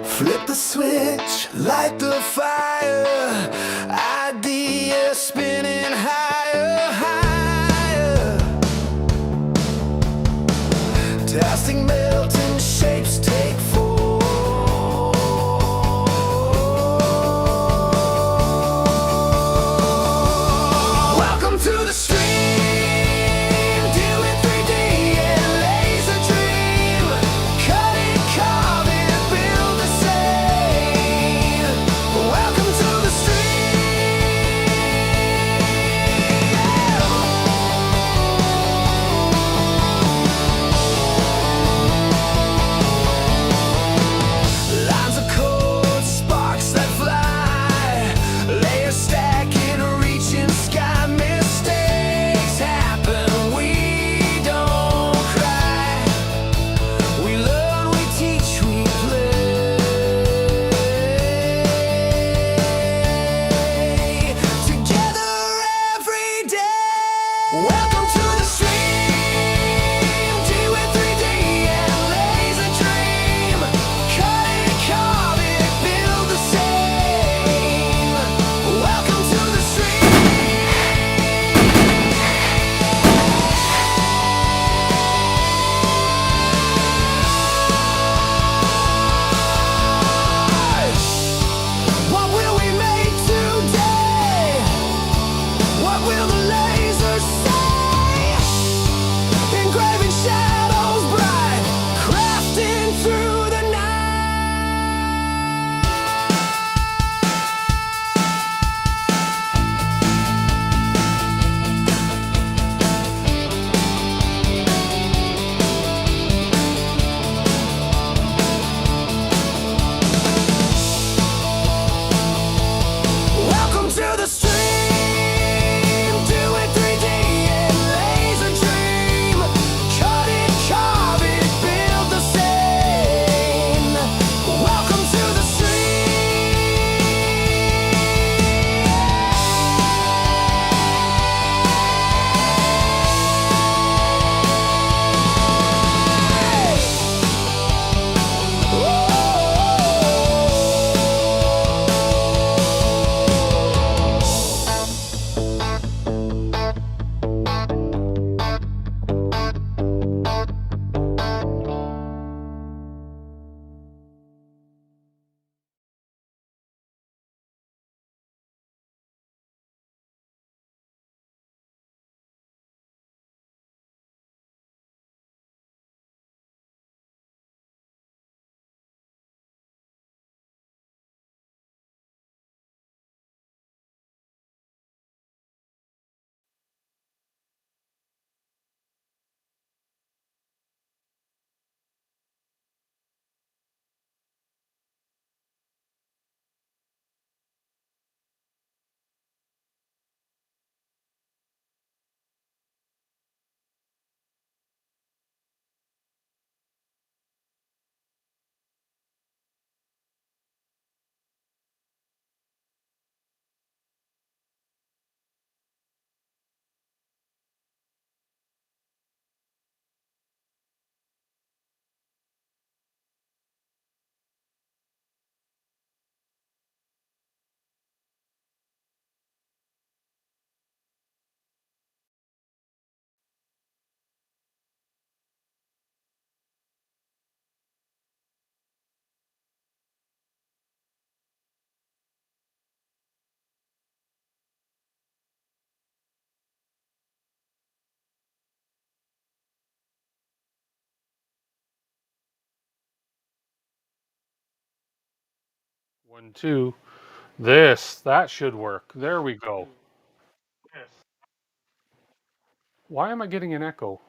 Flip the switch, light the fire, ideas spinning higher, higher. Testing melting shapes take form. Welcome to the stream. Do it 3D and laser dream. Cut it, carve it, build the same. Welcome to the stream. Lines of code, sparks that fly, layers stacking, reaching sky. Mistakes happen, we don't cry. We learn, we teach, we play. Together every day. Welcome to the stream. Do it 3D and laser dream. Cut it, carve it, build the same. Welcome to the stream. What will we make today? What will the laser say? Engraving shadows bright, crafting through the Welcome to the stream. Do it 3D and laser dream. Cut it, carve it, build the same. Welcome to the One, two. That should work. There we go. Why am I getting an echo?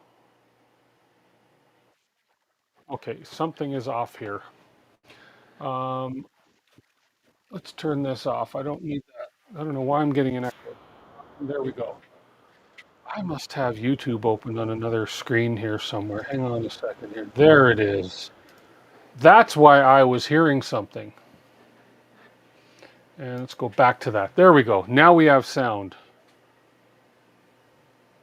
Okay, something is off here. Um, let's turn this off. I don't need that. I don't know why I'm getting an echo. There we go. I must have YouTube opened on another screen here somewhere. Hang on a second here. There it is. That's why I was hearing something. And let's go back to that. There we go. Now we have sound.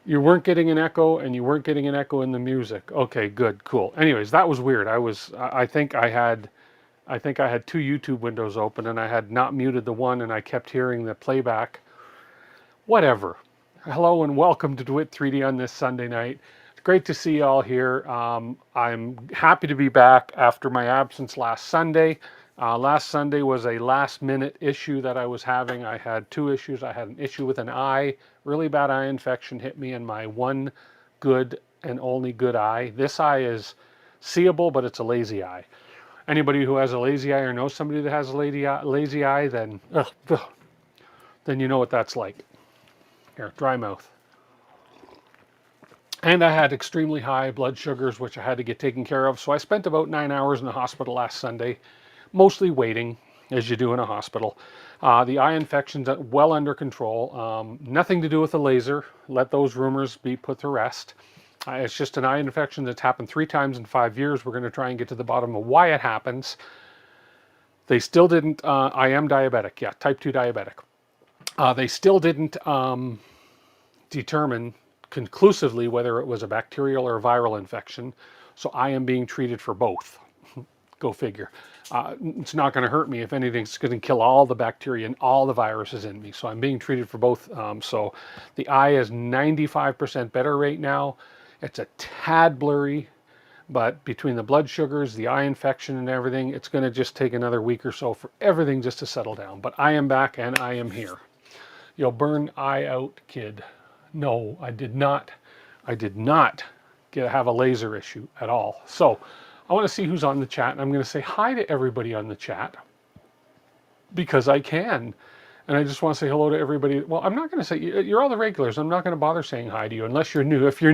You weren't getting an echo, and you weren't getting an echo in the music. Okay, good, cool. Anyways, that was weird. I think I had two YouTube windows open, and I had not muted the one, and I kept hearing the playback. Whatever. Hello and welcome to DWIT 3D on this Sunday night. It's great to see you all here. I'm happy to be back after my absence last Sunday. Last Sunday was a last minute issue that I was having. I had two issues. I had an issue with an eye. Really bad eye infection hit me in my one good and only good eye. This eye is seeable, but it's a lazy eye. Anybody who has a lazy eye or knows somebody that has a lazy eye, then you know what that's like. Here, dry mouth. And I had extremely high blood sugars, which I had to get taken care of. So I spent about 9 hours in the hospital last Sunday, mostly waiting, as you do in a hospital. The eye infection's well under control. Nothing to do with the laser. Let those rumors be put to rest. It's just an eye infection that's happened 3 times in 5 years. We're going to try and get to the bottom of why it happens. They still didn't, I am diabetic, yeah, type 2 diabetic. They still didn't determine conclusively whether it was a bacterial or a viral infection. So I am being treated for both. Go figure. It's not going to hurt me. If anything, it's going to kill all the bacteria and all the viruses in me. So I'm being treated for both. So the eye is 95% better right now. It's a tad blurry, but between the blood sugars, the eye infection and everything, it's going to just take another week or so for everything just to settle down. But I am back and I am here. You'll burn eye out, kid. No, I did not. I did not have a laser issue at all. So I want to see who's on the chat, and I'm going to say hi to everybody on the chat because I can. And I just want to say hello to everybody. Well, I'm not going to say, you're all the regulars. I'm not going to bother saying hi to you unless you're new. If you're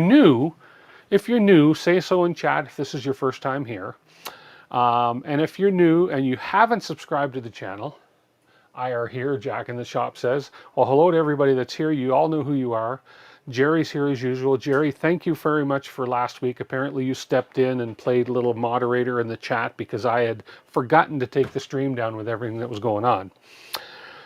new, say so in chat if this is your first time here. And if you're new and you haven't subscribed to the channel, I are here, Jack in the shop says. Well, hello to everybody that's here. You all know who you are. Jerry's here as usual. Jerry, thank you very much for last week. Apparently you stepped in and played a little moderator in the chat because I had forgotten to take the stream down with everything that was going on.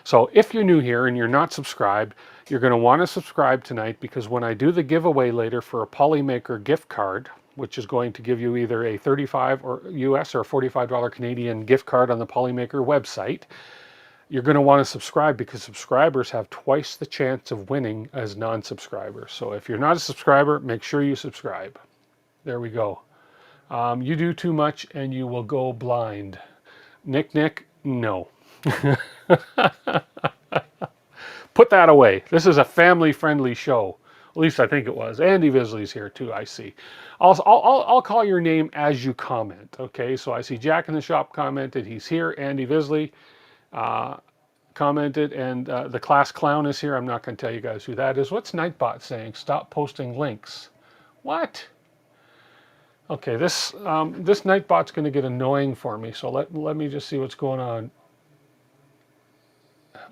So if you're new here and you're not subscribed, you're going to want to subscribe tonight because when I do the giveaway later for a Polymaker gift card, which is going to give you either a $35 or US or $45 Canadian gift card on the Polymaker website, you're going to want to subscribe because subscribers have twice the chance of winning as non-subscribers. So if you're not a subscriber, make sure you subscribe. There we go. You do too much and you will go blind. Nick, no. Put that away. This is a family-friendly show. At least I think it was. Andy Visley's here too, I see. I'll call your name as you comment, okay? So I see Jack in the shop commented. He's here. Andy Visley commented, and the class clown is here. I'm not going to tell you guys who that is. What's Nightbot saying? Stop posting links. What? Okay, this Nightbot's going to get annoying for me. So let me just see what's going on.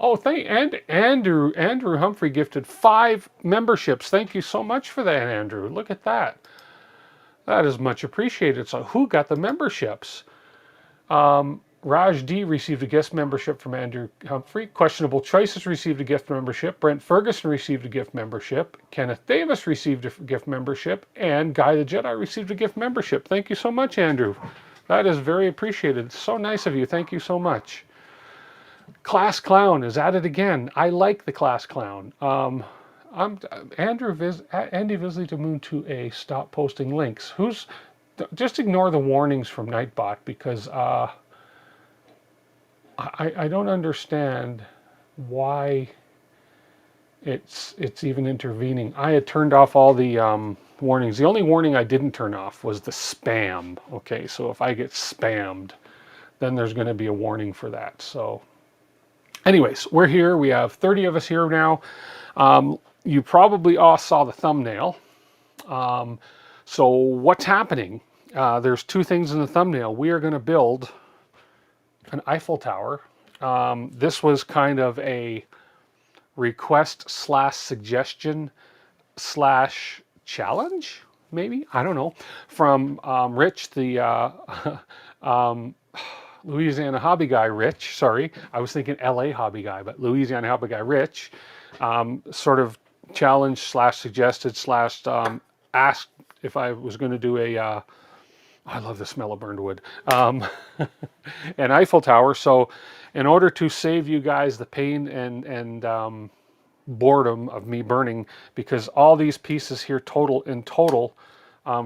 Oh, Andrew Humphrey gifted 5 memberships. Thank you so much for that, Andrew. Look at that. That is much appreciated. So who got the memberships? Raj D received a guest membership from Andrew Humphrey. Questionable Choices received a gift membership. Brent Ferguson received a gift membership. Kenneth Davis received a gift membership. And Guy the Jedi received a gift membership. Thank you so much, Andrew. That is very appreciated. So nice of you. Thank you so much. Class Clown is at it again. I like the Class Clown. I'm Andy Visley to Moon 2A. Stop posting links. Just ignore the warnings from Nightbot because I don't understand why it's even intervening. I had turned off all the warnings. The only warning I didn't turn off was the spam. Okay, so if I get spammed, then there's going to be a warning for that. So anyways, we're here. We have 30 of us here now. You probably all saw the thumbnail. So what's happening? There's 2 things in the thumbnail. We are going to build an Eiffel Tower. This was kind of a request / suggestion / challenge, maybe? I don't know. From Rich, the Louisiana hobby guy, Rich. Sorry, I was thinking LA hobby guy, but Louisiana hobby guy, Rich, sort of challenged slash suggested slash asked if I was going to do a I love the smell of burned wood. An Eiffel Tower. So, in order to save you guys the pain and boredom of me burning, because all these pieces here total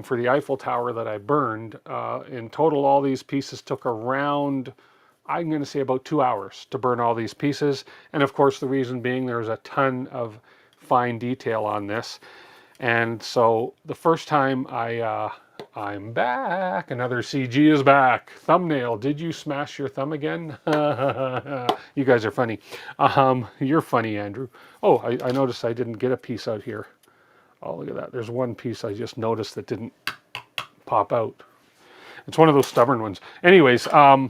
for the Eiffel Tower that I burned, in total all these pieces took around, I'm going to say about 2 hours to burn all these pieces. And of course, the reason being there's a ton of fine detail on this. And so the first time I'm back, another CG is back. Thumbnail, did you smash your thumb again? You guys are funny. You're funny, Andrew. Oh, I noticed I didn't get a piece out here. Oh, look at that. There's one piece I just noticed that didn't pop out. It's one of those stubborn ones. Anyways, I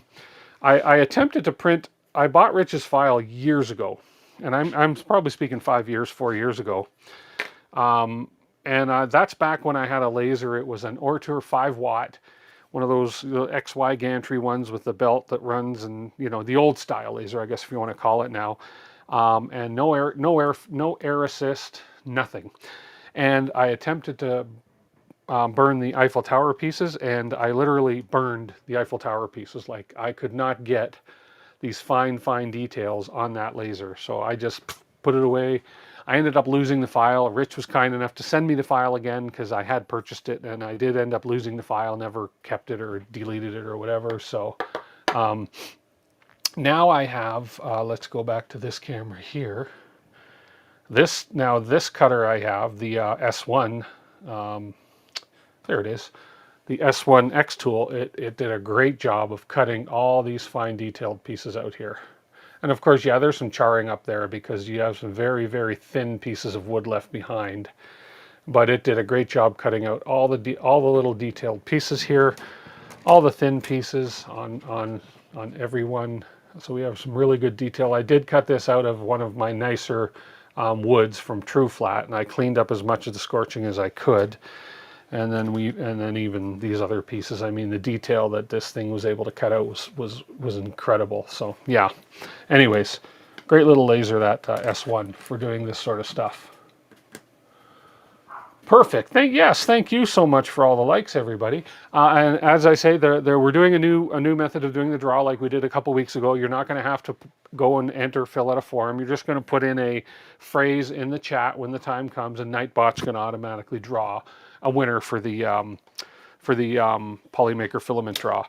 attempted to print, I bought Rich's file years ago. And I'm probably speaking 5 years, 4 years ago. And that's back when I had a laser. It was an Ortur 5-watt, one of those XY gantry ones with the belt that runs, and the old style laser, I guess if you want to call it now. And no air assist, nothing. And I attempted to burn the Eiffel Tower pieces, and I literally burned the Eiffel Tower pieces. Like, I could not get these fine details on that laser. So I just put it away. I ended up losing the file. Rich was kind enough to send me the file again because I had purchased it, and I did end up losing the file, never kept it or deleted it or whatever. So now I have, let's go back to this camera here. This cutter I have, the S1, there it is, the S1 XTool, it did a great job of cutting all these fine detailed pieces out here. And of course, yeah, there's some charring up there because you have some very, very thin pieces of wood left behind. But it did a great job cutting out all the little detailed pieces here, all the thin pieces on every one. So we have some really good detail. I did cut this out of one of my nicer woods from True Flat, and I cleaned up as much of the scorching as I could. And then even these other pieces, I mean, the detail that this thing was able to cut out was incredible. So yeah, anyways, great little laser, that S1, for doing this sort of stuff. Perfect. Thank you so much for all the likes, everybody. And as I say, we're doing a new method of doing the draw like we did a couple weeks ago. You're not going to have to go and fill out a form. You're just going to put in a phrase in the chat when the time comes, and Nightbot's going to automatically draw a winner for the Polymaker Filament draw.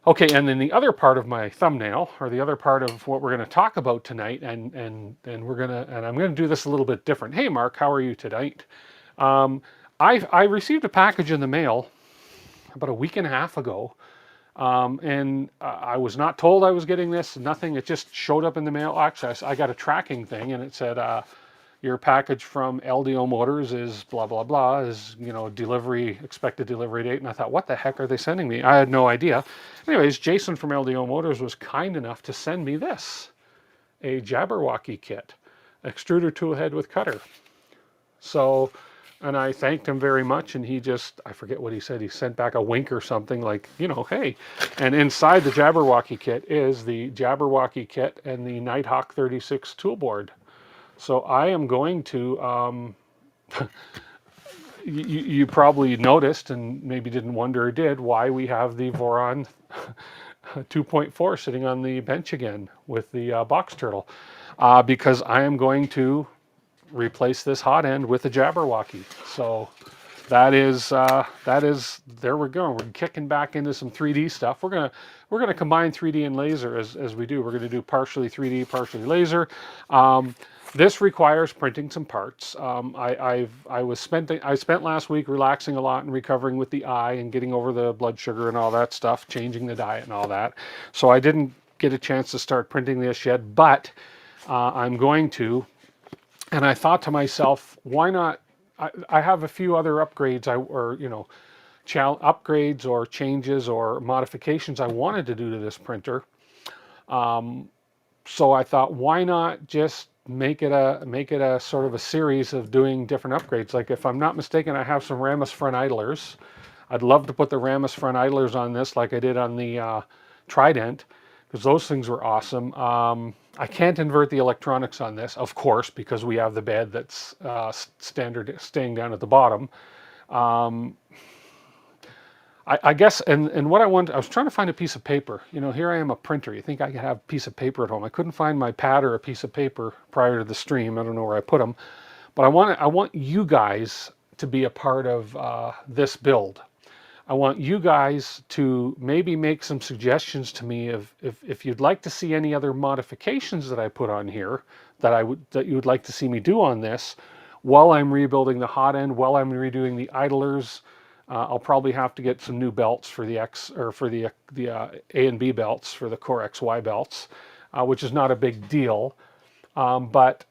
Okay, and then the other part of my thumbnail, or the other part of what we're going to talk about tonight, and I'm going to do this a little bit different. Hey, Mark, how are you tonight? I received a package in the mail about a week and a half ago, and I was not told I was getting this. Nothing. It just showed up in the mail. Actually, I got a tracking thing, and it said, your package from LDO Motors is blah, blah, blah, is, expected delivery date. And I thought, what the heck are they sending me? I had no idea. Anyways, Jason from LDO Motors was kind enough to send me this, a Jabberwocky kit, extruder tool head with cutter. So, and I thanked him very much, and he just, I forget what he said, he sent back a wink or something like, hey. And inside the Jabberwocky kit is the Jabberwocky kit and the Nighthawk 36 tool board. So I am going to, you probably noticed and maybe didn't wonder or did, why we have the Voron 2.4 sitting on the bench again with the box turtle. Because I am going to replace this hot end with a Jabberwocky. So that is there we're going. We're kicking back into some 3D stuff. We're gonna combine 3D and laser as we do. We're gonna do partially 3D, partially laser. This requires printing some parts. I spent last week relaxing a lot and recovering with the eye and getting over the blood sugar and all that stuff, changing the diet and all that. So I didn't get a chance to start printing this yet, but I'm going to. And I thought to myself, why not? I have a few other upgrades, upgrades or changes or modifications I wanted to do to this printer. So I thought, why not just make it a sort of a series of doing different upgrades? Like, if I'm not mistaken, I have some Ramus front idlers. I'd love to put the Ramus front idlers on this like I did on the Trident. because those things were awesome. I can't invert the electronics on this, of course, because we have the bed that's standard staying down at the bottom. Um, I guess, and what I was trying to find a piece of paper. You know, here I am, a printer. You think I could have a piece of paper at home. I couldn't find my pad or a piece of paper prior to the stream. I don't know where I put them. But I want you guys to be a part of this build. I want you guys to maybe make some suggestions to me if you'd like to see any other modifications that I put on here that you would like to see me do on this while I'm rebuilding the hot end, while I'm redoing the idlers. I'll probably have to get some new belts for the A and B belts for the Core XY belts, which is not a big deal. But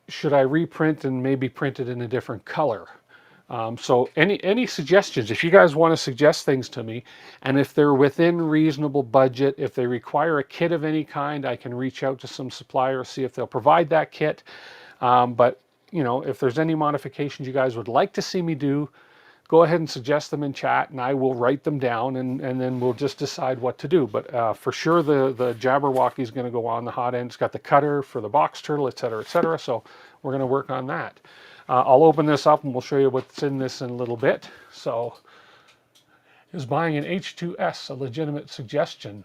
should I reprint and maybe print it in a different color? So any suggestions, if you guys want to suggest things to me, and if they're within reasonable budget, if they require a kit of any kind, I can reach out to some suppliers, see if they'll provide that kit. But you know, if there's any modifications you guys would like to see me do, go ahead and suggest them in chat, and I will write them down, and then we'll just decide what to do. But for sure, the Jabberwocky is going to go on the hot end. It's got the cutter for the box turtle, etc., etc. So we're going to work on that. I'll open this up and we'll show you what's in this in a little bit. So, is buying an H2S a legitimate suggestion?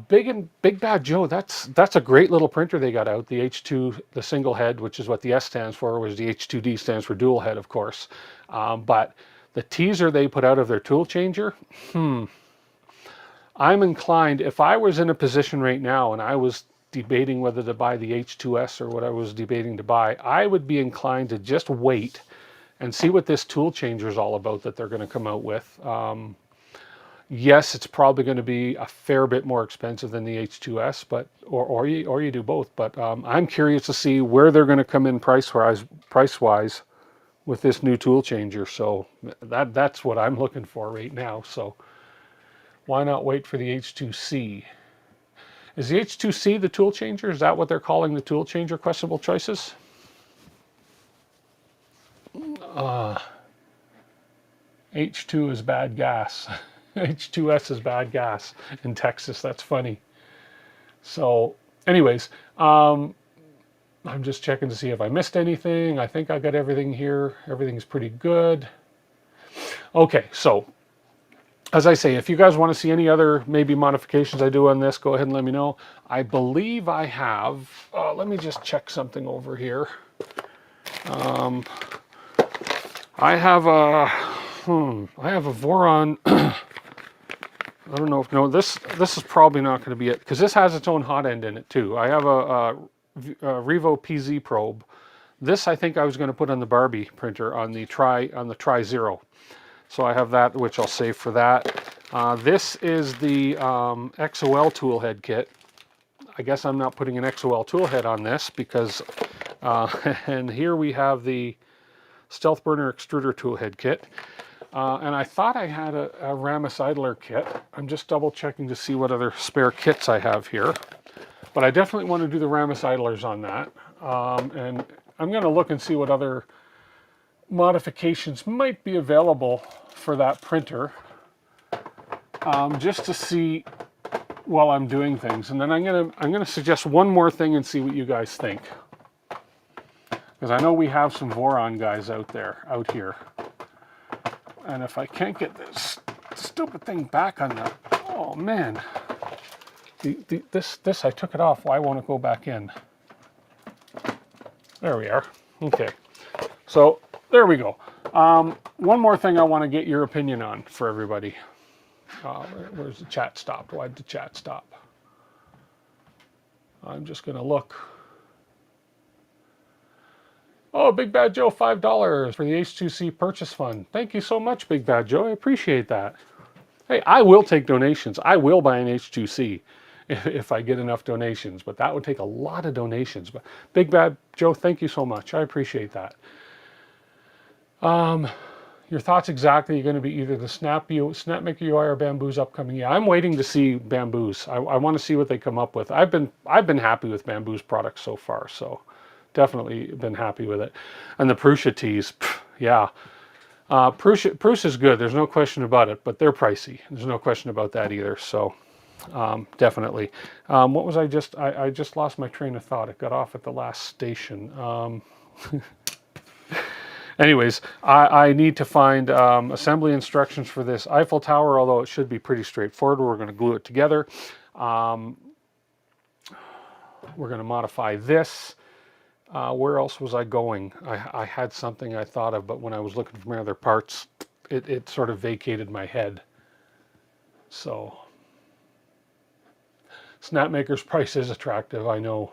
Big Bad Joe, that's a great little printer they got out. The H2, the single head, which is what the S stands for, whereas the H2D stands for dual head, of course. But the teaser they put out of their tool changer, I'm inclined, if I was in a position right now and I was debating whether to buy the H2S or what I was debating to buy, I would be inclined to just wait and see what this tool changer is all about that they're going to come out with. Yes, it's probably going to be a fair bit more expensive than the H2S, but or you do both. But I'm curious to see where they're going to come in price-wise with this new tool changer. So that's what I'm looking for right now. So why not wait for the H2C? Is the H2C the tool changer? Is that what they're calling the tool changer? Questionable choices. H2 is bad gas. H2S is bad gas in Texas. That's funny. So anyways, I'm just checking to see if I missed anything. I think I got everything here. Everything's pretty good. Okay, so as I say, if you guys want to see any other maybe modifications I do on this, go ahead and let me know. I believe I have, let me just check something over here. I have a Voron. I don't know if, no, this is probably not going to be it, because this has its own hot end in it too. I have a Revo PZ probe. This I think I was going to put on the Barbie printer on the Tri Zero. So I have that, which I'll save for that. This is the XOL tool head kit. I guess I'm not putting an XOL tool head on this because, and here we have the Stealth Burner extruder tool head kit. And I thought I had a Ramus idler kit. I'm just double checking to see what other spare kits I have here. But I definitely want to do the Ramus idlers on that. And I'm going to look and see what other modifications might be available for that printer, just to see while I'm doing things. And then I'm gonna suggest one more thing and see what you guys think, because I know we have some Voron guys out here. And if I can't get this stupid thing back on the, oh man, this I took it off. Why won't it go back in? There we are. Okay, so there we go. One more thing I want to get your opinion on for everybody. Where's the chat stopped? Why did the chat stop? I'm just going to look. Oh, Big Bad Joe, $5 for the H2C purchase fund. Thank you so much, Big Bad Joe. I appreciate that. Hey, I will take donations. I will buy an H2C if I get enough donations, but that would take a lot of donations. But Big Bad Joe, thank you so much. I appreciate that. Your thoughts exactly are going to be either the Snapmaker UI or Bamboo's upcoming. Yeah, I'm waiting to see Bamboo's. I want to see what they come up with. I've been happy with Bamboo's products so far, so definitely been happy with it. And the Prusa tees, yeah. Prusa is good. There's no question about it, but they're pricey. There's no question about that either. So Definitely. What was I just lost my train of thought. It got off at the last station. Anyways, I need to find assembly instructions for this Eiffel Tower, although it should be pretty straightforward. We're going to glue it together. We're going to modify this. Where else was I going? I had something I thought of, but when I was looking for my other parts, it sort of vacated my head. So, Snapmaker's price is attractive, I know.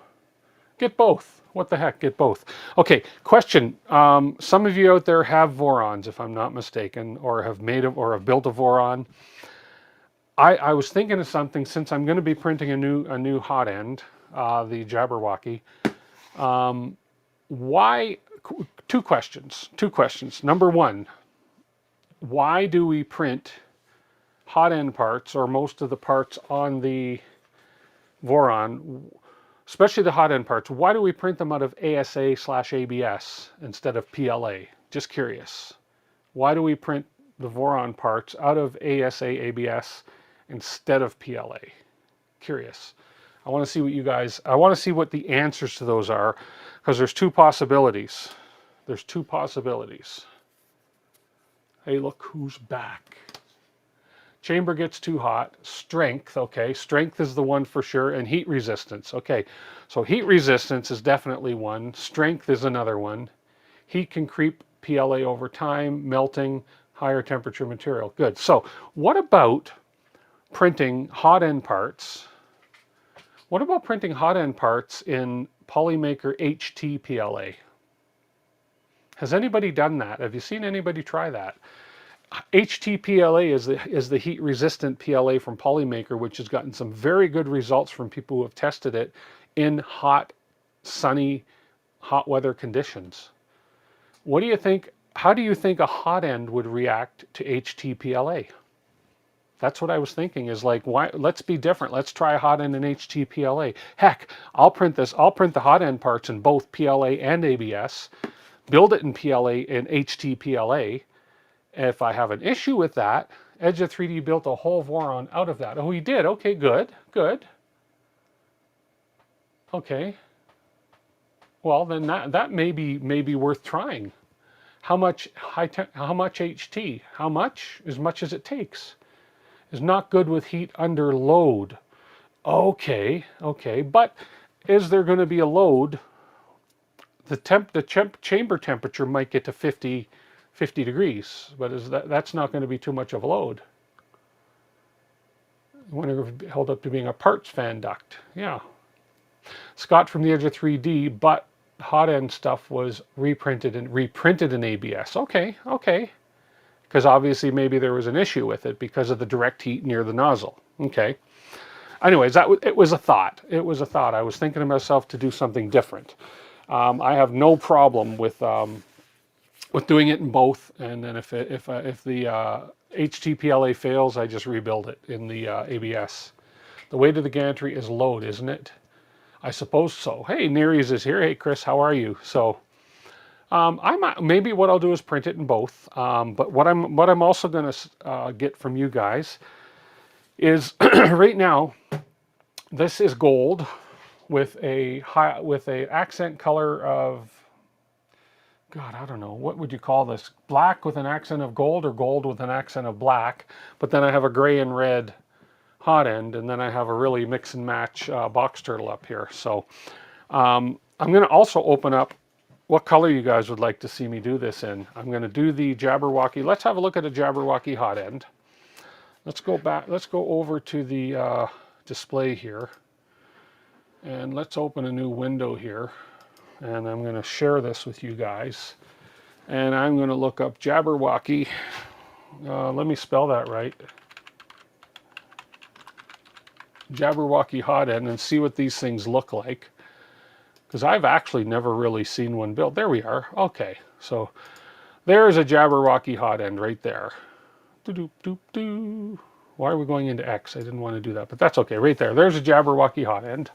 Get both. What the heck? Get both. Okay, question. Some of you out there have Vorons, if I'm not mistaken, or have made or have built a Voron. I was thinking of something since I'm going to be printing a new hot end, the Jabberwocky. Why? Two questions. Number one, why do we print hot end parts or most of the parts on the Voron, especially the hot end parts? Why do we print them out of ASA/ABS instead of PLA? Just curious. Why do we print the Voron parts out of ASA/ABS instead of PLA? Curious. I want to see what you guys, I want to see what the answers to those are, because there's two possibilities. There's two possibilities. Hey, look who's back. Chamber gets too hot. Strength, okay. Strength is the one for sure. And heat resistance, okay. So heat resistance is definitely one. Strength is another one. Heat can creep PLA over time, melting, higher temperature material. Good. So what about printing hot end parts? What about printing hot end parts in Polymaker HT PLA? Has anybody done that? Have you seen anybody try that? HTPLA is the heat resistant PLA from Polymaker, which has gotten some very good results from people who have tested it in hot, sunny, hot weather conditions. What do you think? How do you think a hot end would react to HTPLA? That's what I was thinking, is like, why? Let's be different. Let's try a hot end in HTPLA. Heck, I'll print this. I'll print the hot end parts in both PLA and ABS, build it in PLA and HTPLA. If I have an issue with that, Edge of 3D built a whole Voron out of that. Oh, he did. Okay, good, good. Okay. Well, then that may be worth trying. How much how much HT? How much? As much as it takes. Is not good with heat under load. Okay, okay. But is there going to be a load? The chamber temperature might get to 50 degrees, but that's not going to be too much of a load. I wonder if it held up to being a parts fan duct. Yeah. Scott from the Edge of 3D, but hot end stuff was reprinted in ABS. Okay, okay. Because obviously maybe there was an issue with it because of the direct heat near the nozzle. Okay. Anyways, it was a thought. It was a thought. I was thinking to myself to do something different. I have no problem with doing it in both, and then if the HTPLA fails, I just rebuild it in the ABS. The weight of the gantry is load, isn't it? I suppose so. Hey, Neres is here. Hey, Chris, how are you? So, maybe what I'll do is print it in both. But what I'm also going to get from you guys is right now, this is gold with a accent color of, God, I don't know, what would you call this? Black with an accent of gold, or gold with an accent of black. But then I have a gray and red hot end, and then I have a really mix and match box turtle up here. So I'm going to also open up what color you guys would like to see me do this in. I'm going to do the Jabberwocky. Let's have a look at a Jabberwocky hot end. Let's go back. Let's go over to the display here, and let's open a new window here. And I'm going to share this with you guys. And I'm going to look up Jabberwocky. Let me spell that right. Jabberwocky hot end, and see what these things look like. Because I've actually never really seen one built. There we are. Okay, so there's a Jabberwocky hot end right there. Doop, doop, doop. Why are we going into X? I didn't want to do that, but that's okay. Right there. There's a Jabberwocky hot end.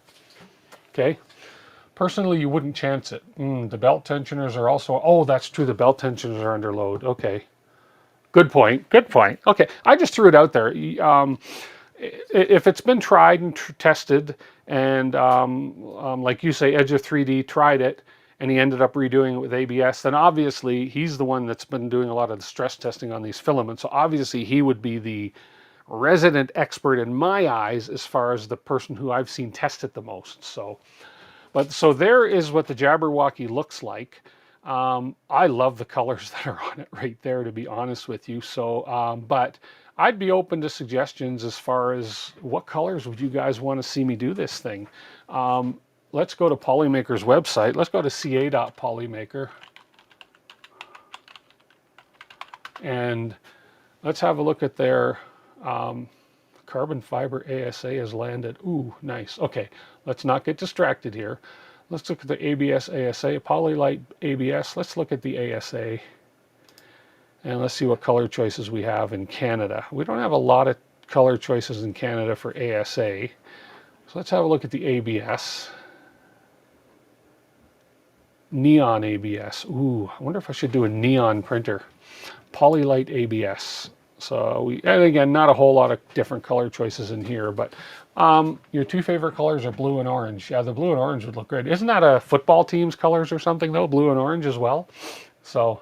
Okay. Personally, you wouldn't chance it. The belt tensioners are also, oh, that's true. The belt tensioners are under load. Okay. Good point. Good point. Okay. I just threw it out there. if it's been tried and tested, and like you say, Edge of 3D tried it, and he ended up redoing it with ABS, then obviously he's the one that's been doing a lot of the stress testing on these filaments. So obviously he would be the resident expert in my eyes as far as the person who I've seen test it the most. So, but so there is what the Jabberwocky looks like. I love the colors that are on it right there, to be honest with you. So, but I'd be open to suggestions as far as what colors would you guys want to see me do this thing. Let's go to Polymaker's website. Let's go to ca.polymaker. And let's have a look at their carbon fiber ASA has landed. Ooh, nice. Okay, let's not get distracted here. Let's look at the ABS ASA, Polylite ABS. Let's look at the ASA. And let's see what color choices we have in Canada. We don't have a lot of color choices in Canada for ASA. So let's have a look at the ABS. Neon ABS. Ooh, I wonder if I should do a neon printer. Polylite ABS. So we, and again, not a whole lot of different color choices in here, but your two favorite colors are blue and orange. Yeah, the blue and orange would look great. Isn't that a football team's colors or something though? Blue and orange as well. So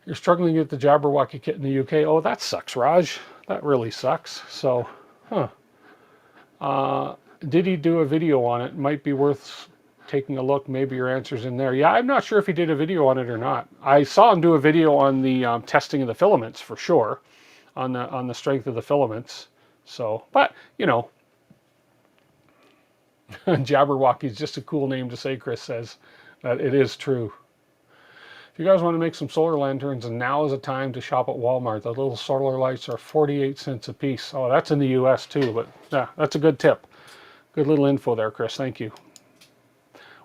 you're struggling to get the Jabberwocky kit in the UK. Oh, that sucks, Raj. That really sucks. So, did he do a video on it? Might be worth taking a look. Maybe your answer's in there. Yeah, I'm not sure if he did a video on it or not. I saw him do a video on the testing of the filaments for sure, on the strength of the filaments. So, but you know, Jabberwocky is just a cool name to say. Chris says that it is true. If you guys want to make some solar lanterns, and now is the time to shop at Walmart. The little solar lights are 48 cents a piece. Oh, that's in the US too, but yeah, that's a good tip. Good little info there, Chris. Thank you.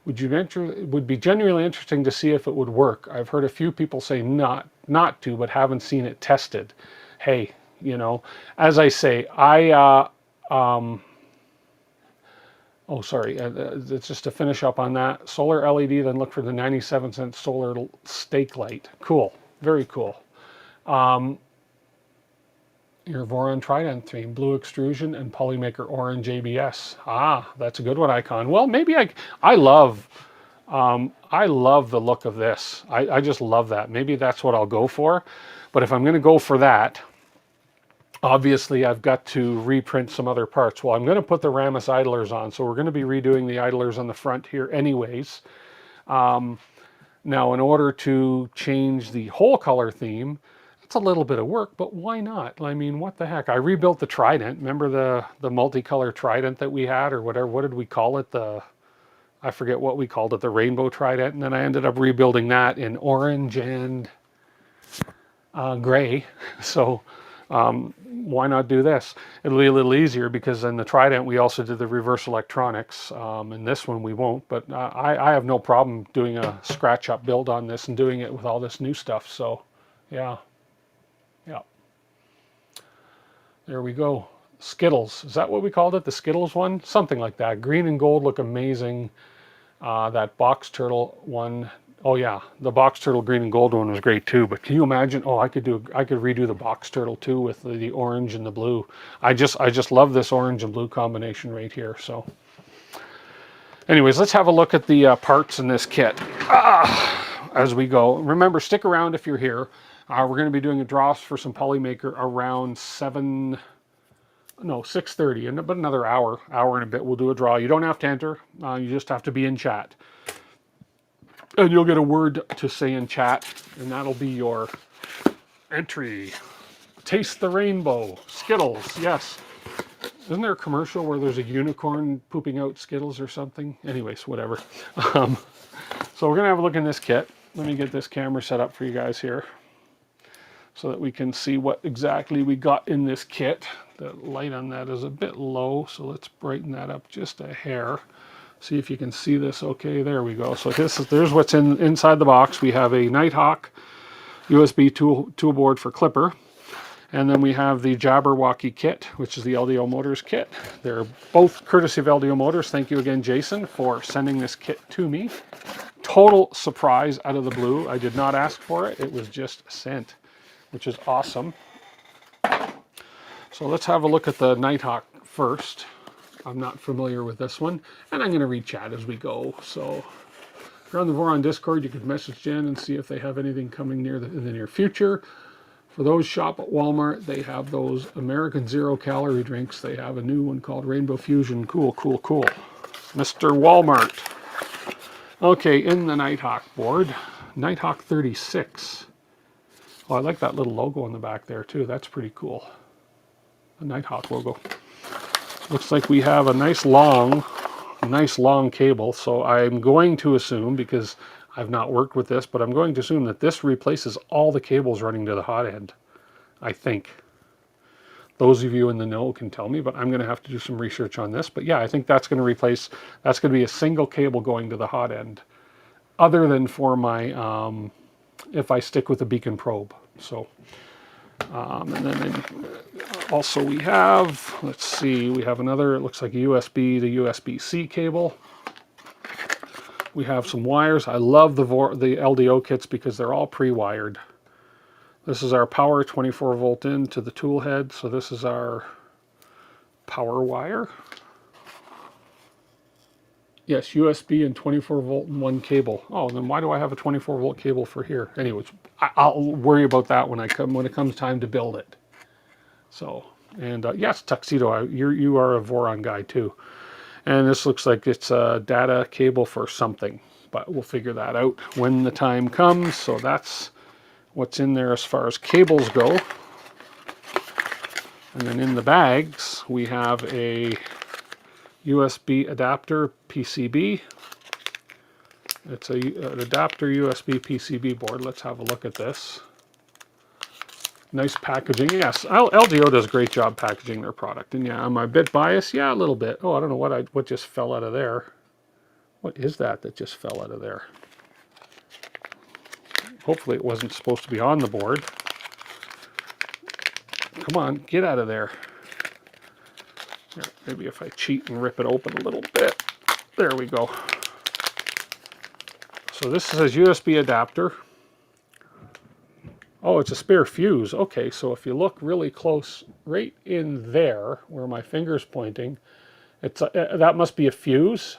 Would be genuinely interesting to see if it would work. I've heard a few people say not to, but haven't seen it tested. Hey, you know, as I say, oh, sorry. Just to finish up on that, solar LED, then look for the 97-cent solar stake light. Cool. Very cool. Your Voron Trident theme, blue extrusion and Polymaker orange ABS. Ah, that's a good one, Icon. Well, maybe I love the look of this. I just love that. Maybe that's what I'll go for. But if I'm going to go for that, obviously I've got to reprint some other parts. Well, I'm going to put the Ramus idlers on, so we're going to be redoing the idlers on the front here anyways. Now, in order to change the whole color theme, it's a little bit of work, but why not? I mean, what the heck? I rebuilt the Trident. Remember the multicolor Trident that we had, or whatever? What did we call it? I forget what we called it, the Rainbow Trident. And then I ended up rebuilding that in orange and gray. So why not do this? It'll be a little easier because in the Trident we also did the reverse electronics. In this one we won't, but I have no problem doing a scratch up build on this and doing it with all this new stuff. So yeah. There we go. Skittles. Is that what we called it? The Skittles one? Something like that. Green and gold look amazing. That box turtle one. Oh yeah, the box turtle green and gold one was great too. But can you imagine? Oh, I could redo the box turtle too with the orange and the blue. I just love this orange and blue combination right here. So, anyways, let's have a look at the parts in this kit as we go. Remember, stick around if you're here. We're going to be doing a draw for some Polymaker around 6:30, in about another hour and a bit. We'll do a draw. You don't have to enter. You just have to be in chat. And you'll get a word to say in chat, and that'll be your entry. Taste the rainbow. Skittles, yes. Isn't there a commercial where there's a unicorn pooping out Skittles or something? Anyways, whatever. So we're going to have a look in this kit. Let me get this camera set up for you guys here so that we can see what exactly we got in this kit. The light on that is a bit low, so let's brighten that up just a hair. See if you can see this. Okay, there we go. So there's what's inside the box. We have a Nighthawk USB tool board for clipper. And then we have the Jabberwocky kit, which is the LDO Motors kit. They're both courtesy of LDO Motors. Thank you again, Jason, for sending this kit to me. Total surprise out of the blue. I did not ask for it. It was just sent, which is awesome. So let's have a look at the Nighthawk first. I'm not familiar with this one, and I'm going to read chat as we go. So if you're on the Voron Discord, you could message Jen and see if they have anything coming in the near future. For those shop at Walmart, they have those American Zero Calorie drinks. They have a new one called Rainbow Fusion. Cool, cool, cool. Mr. Walmart. Okay, in the Nighthawk board, Nighthawk 36. Oh, I like that little logo on the back there too. That's pretty cool. The Nighthawk logo. Looks like we have a nice long cable. So I'm going to assume, because I've not worked with this, but I'm going to assume that this replaces all the cables running to the hot end. I think. Those of you in the know can tell me, but I'm going to have to do some research on this. But yeah, I think that's going to replace, that's going to be a single cable going to the hot end, other than for my, if I stick with the beacon probe. So, and then also we have, let's see, we have another, it looks like a USB to USB-C cable. We have some wires. I love the LDO kits because they're all pre-wired. This is our power 24 volt in to the tool head. So this is our power wire. Yes, USB and 24 volt in one cable. Oh, then why do I have a 24 volt cable for here? Anyways, I'll worry about that when it comes time to build it. So, and yes, Tuxedo, you are a Voron guy too. And this looks like it's a data cable for something, but we'll figure that out when the time comes. So that's what's in there as far as cables go. And then in the bags, we have a USB adapter PCB. It's an adapter USB PCB board. Let's have a look at this. Nice packaging. Yes, LDO does a great job packaging their product. And yeah, am I a bit biased? Yeah, a little bit. Oh, I don't know what just fell out of there. What is that just fell out of there? Hopefully it wasn't supposed to be on the board. Come on, get out of there. Here, maybe if I cheat and rip it open a little bit. There we go. So this says USB adapter. Oh, it's a spare fuse. Okay, so if you look really close, right in there where my finger's pointing, that must be a fuse,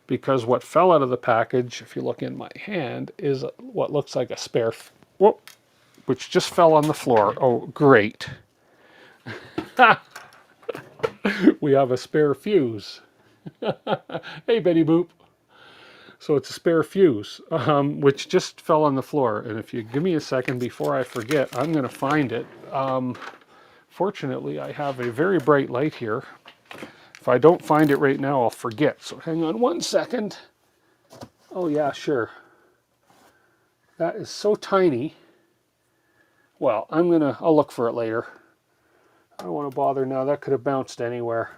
because what fell out of the package, if you look in my hand, is what looks like a spare, whoop, which just fell on the floor. Oh, great. We have a spare fuse. Hey, Betty Boop. So it's a spare fuse, which just fell on the floor. And if you give me a second before I forget, I'm going to find it. Fortunately, I have a very bright light here. If I don't find it right now, I'll forget. So hang on one second. Oh yeah, sure. That is so tiny. Well, I'll look for it later. I don't want to bother now. That could have bounced anywhere.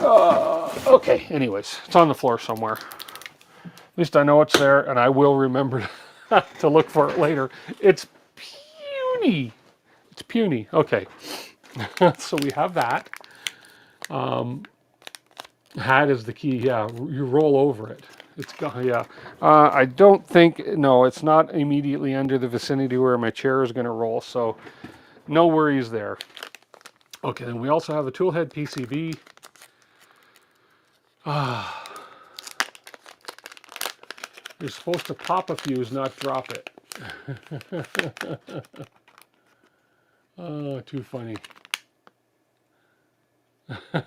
Okay, anyways, it's on the floor somewhere. At least I know it's there, and I will remember to look for it later. It's puny. It's puny. Okay. So we have that. Hat is the key. Yeah, you roll over it. It's gone. Yeah. I don't think, no, it's not immediately under the vicinity where my chair is going to roll, so no worries there. Okay, then we also have a toolhead PCB. You're supposed to pop a fuse, not drop it. Oh, too funny.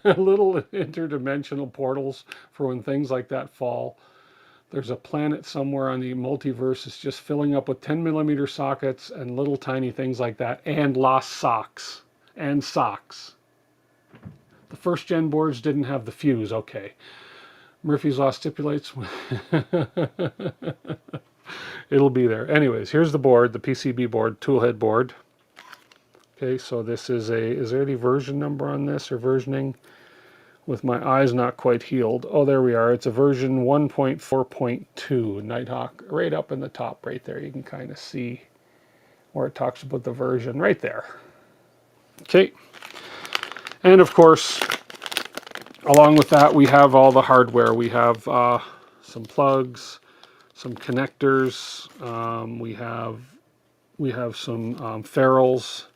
Little interdimensional portals for when things like that fall. There's a planet somewhere on the multiverse that's just filling up with 10mm sockets and little tiny things like that, and lost socks. And socks. The first gen boards didn't have the fuse, okay. Murphy's Law stipulates it'll be there. Anyways, here's the board, the PCB board, toolhead board. Okay, so this is there any version number on this or versioning? With my eyes not quite healed. Oh, there we are. It's a version 1.4.2 Nighthawk, right up in the top right there. You can kind of see where it talks about the version right there. Okay. And of course, along with that, we have all the hardware. We have some plugs, some connectors. We have some ferrules,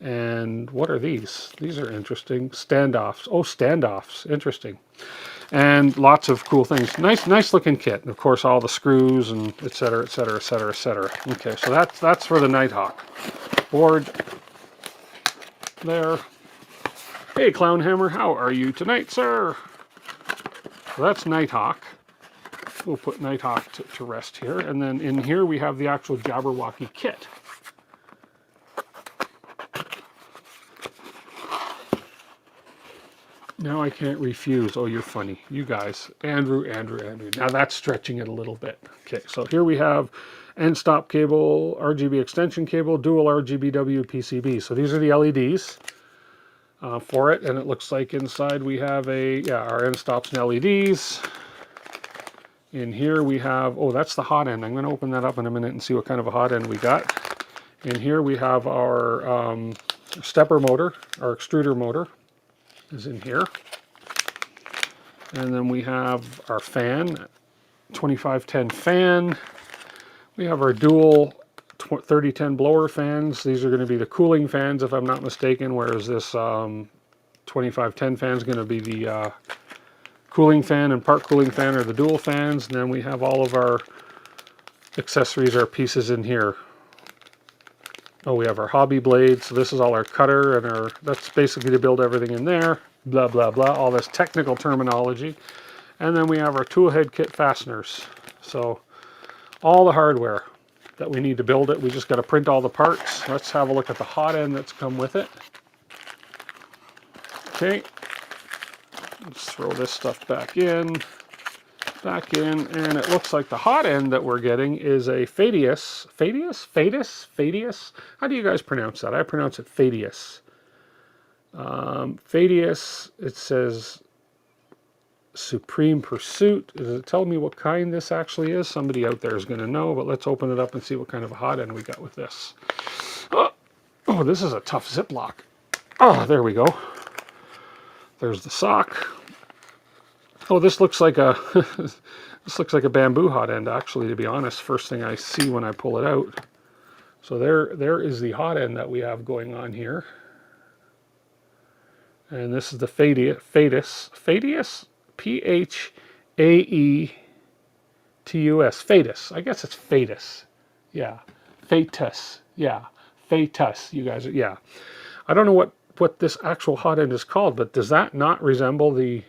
And what are these? These are interesting. Standoffs. Oh, standoffs. Interesting. And lots of cool things. Nice looking kit. And of course, all the screws and et cetera, et cetera, et cetera, et cetera. Okay, so that's for the Nighthawk. Board there. Hey, Clownhammer, how are you tonight, sir? So that's Nighthawk. We'll put Nighthawk to rest here. And then in here we have the actual Jabberwocky kit. Now I can't refuse. Oh, you're funny. You guys. Andrew. Now that's stretching it a little bit. Okay, so here we have end stop cable, RGB extension cable, dual RGBW PCB. So these are the LEDs for it. And it looks like inside we have our end stops and LEDs. In here we have, oh, that's the hot end. I'm going to open that up in a minute and see what kind of a hot end we got. In here we have our stepper motor, our extruder motor is in here. And then we have our fan, 2510 fan. We have our dual 3010 blower fans. These are going to be the cooling fans, if I'm not mistaken, whereas this 2510 fan is going to be the cooling fan, and part cooling fan are the dual fans. And then we have all of our accessories, our pieces in here. Oh, we have our hobby blade. So this is all our cutter, and that's basically to build everything in there. Blah, blah, blah, all this technical terminology. And then we have our tool head kit fasteners. So all the hardware that we need to build it, we just got to print all the parts. Let's have a look at the hot end that's come with it. Okay, let's throw this stuff back in, and it looks like the hot end that we're getting is a Fadius. Fadius? How do you guys pronounce that? I pronounce it Fadius. Fadius, it says Supreme Pursuit. Does it tell me what kind this actually is? Somebody out there is going to know, but let's open it up and see what kind of a hot end we got with this. Oh, this is a tough Ziploc. Oh, there we go. There's the sock. Oh, this looks like a this looks like a bamboo hot end, actually, to be honest. First thing I see when I pull it out. So there is the hot end that we have going on here. And this is the Fadius. Fadius? P-H-A-E-T-U-S. Fadus. I guess it's Fadus. Yeah. Fatus. Yeah. Fatus. You guys, yeah. I don't know what this actual hot end is called, but does that not resemble the...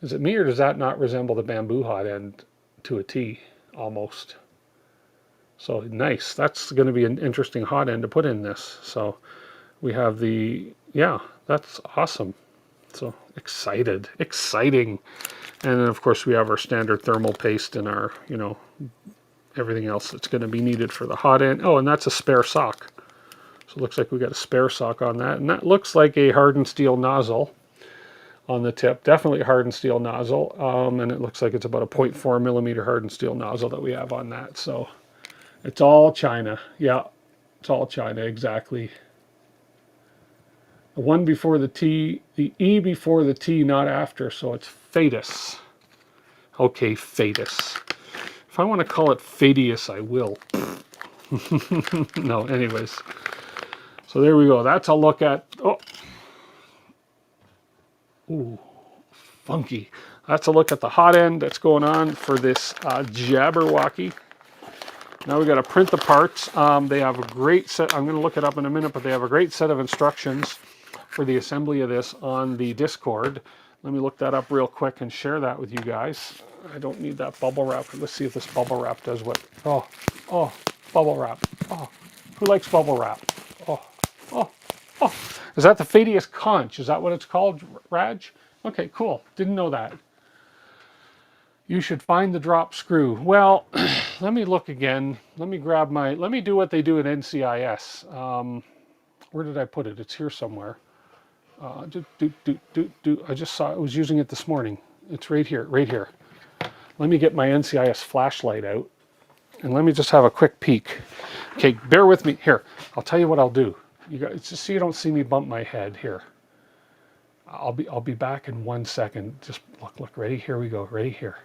Is it me, or does that not resemble the bamboo hot end to a T, almost? So, nice. That's going to be an interesting hot end to put in this. So, we have the... Yeah, that's awesome. So, exciting. And then, of course, we have our standard thermal paste and our, everything else that's going to be needed for the hot end. Oh, and that's a spare sock. So, it looks like we got a spare sock on that. And that looks like a hardened steel nozzle on the tip. Definitely a hardened steel nozzle. And it looks like it's about a 0.4 millimeter hardened steel nozzle that we have on that. So, it's all China. Yeah, it's all China, exactly. The one before the T, the E before the T, not after, so it's Fadus. Okay, Fadus. If I want to call it Fadius, I will. No, anyways. So there we go. That's a look at... Oh. Ooh, funky. That's a look at the hot end that's going on for this Jabberwocky. Now we got to print the parts. They have a great set. I'm going to look it up in a minute, but they have a great set of instructions for the assembly of this on the Discord. Let me look that up real quick and share that with you guys. I don't need that bubble wrap. Let's see if this bubble wrap does what. Oh, bubble wrap. Oh, who likes bubble wrap? Oh. Is that the Fadius conch? Is that what it's called, Raj? Okay, cool. Didn't know that. You should find the drop screw. Well, let me look again. Let me do what they do at NCIS. Where did I put it? It's here somewhere. I just saw it. I was using it this morning. It's right here. Let me get my NCIS flashlight out, and let me just have a quick peek. Okay, bear with me. Here, I'll tell you what I'll do. You guys, just so you don't see me bump my head. Here, I'll be back in 1 second. Just look. Ready? Here we go. Ready? Here.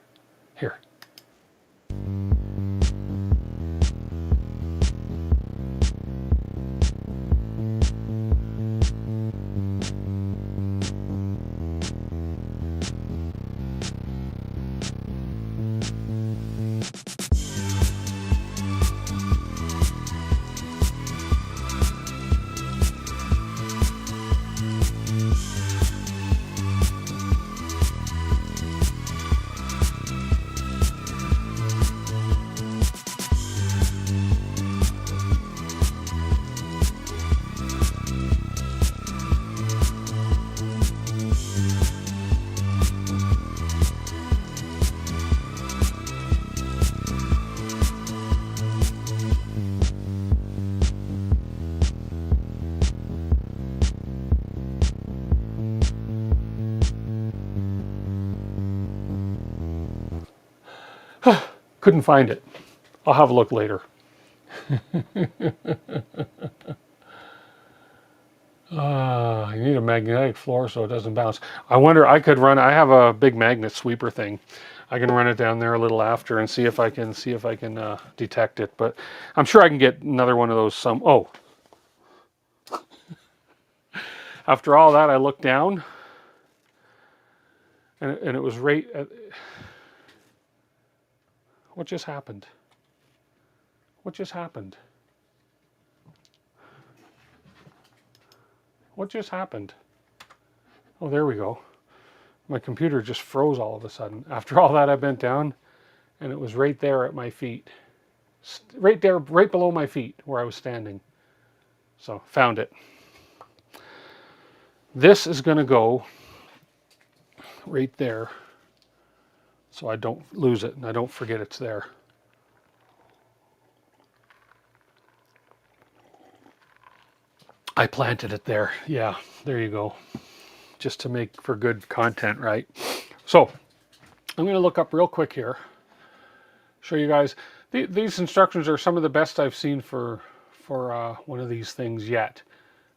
Couldn't find it. I'll have a look later. You need a magnetic floor so it doesn't bounce. I wonder, I have a big magnet sweeper thing. I can run it down there a little after and see if I can detect it. But I'm sure I can get another one of those. Oh, after all that, I looked down, and it was right at. What just happened? What just happened? What just happened? Oh, there we go. My computer just froze all of a sudden. After all that, I bent down, and it was right there at my feet. Right there, right below my feet where I was standing. So, found it. This is going to go right there so I don't lose it and I don't forget it's there. I planted it there. Yeah, there you go. Just to make for good content, right? So I'm going to look up real quick here, show you guys. These instructions are some of the best I've seen for one of these things yet.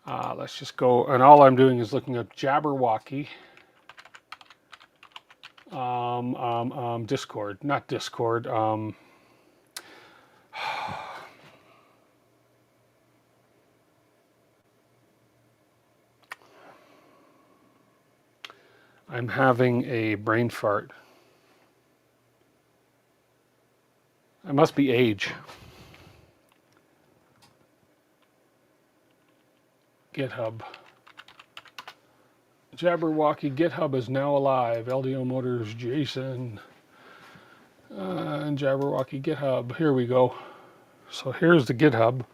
Let's just go, and all I'm doing is looking up Jabberwocky. Discord, not Discord. I'm having a brain fart. It must be age. GitHub. Jabberwocky GitHub is now alive. LDO Motors Jason. And Jabberwocky GitHub. Here we go. So here's the GitHub.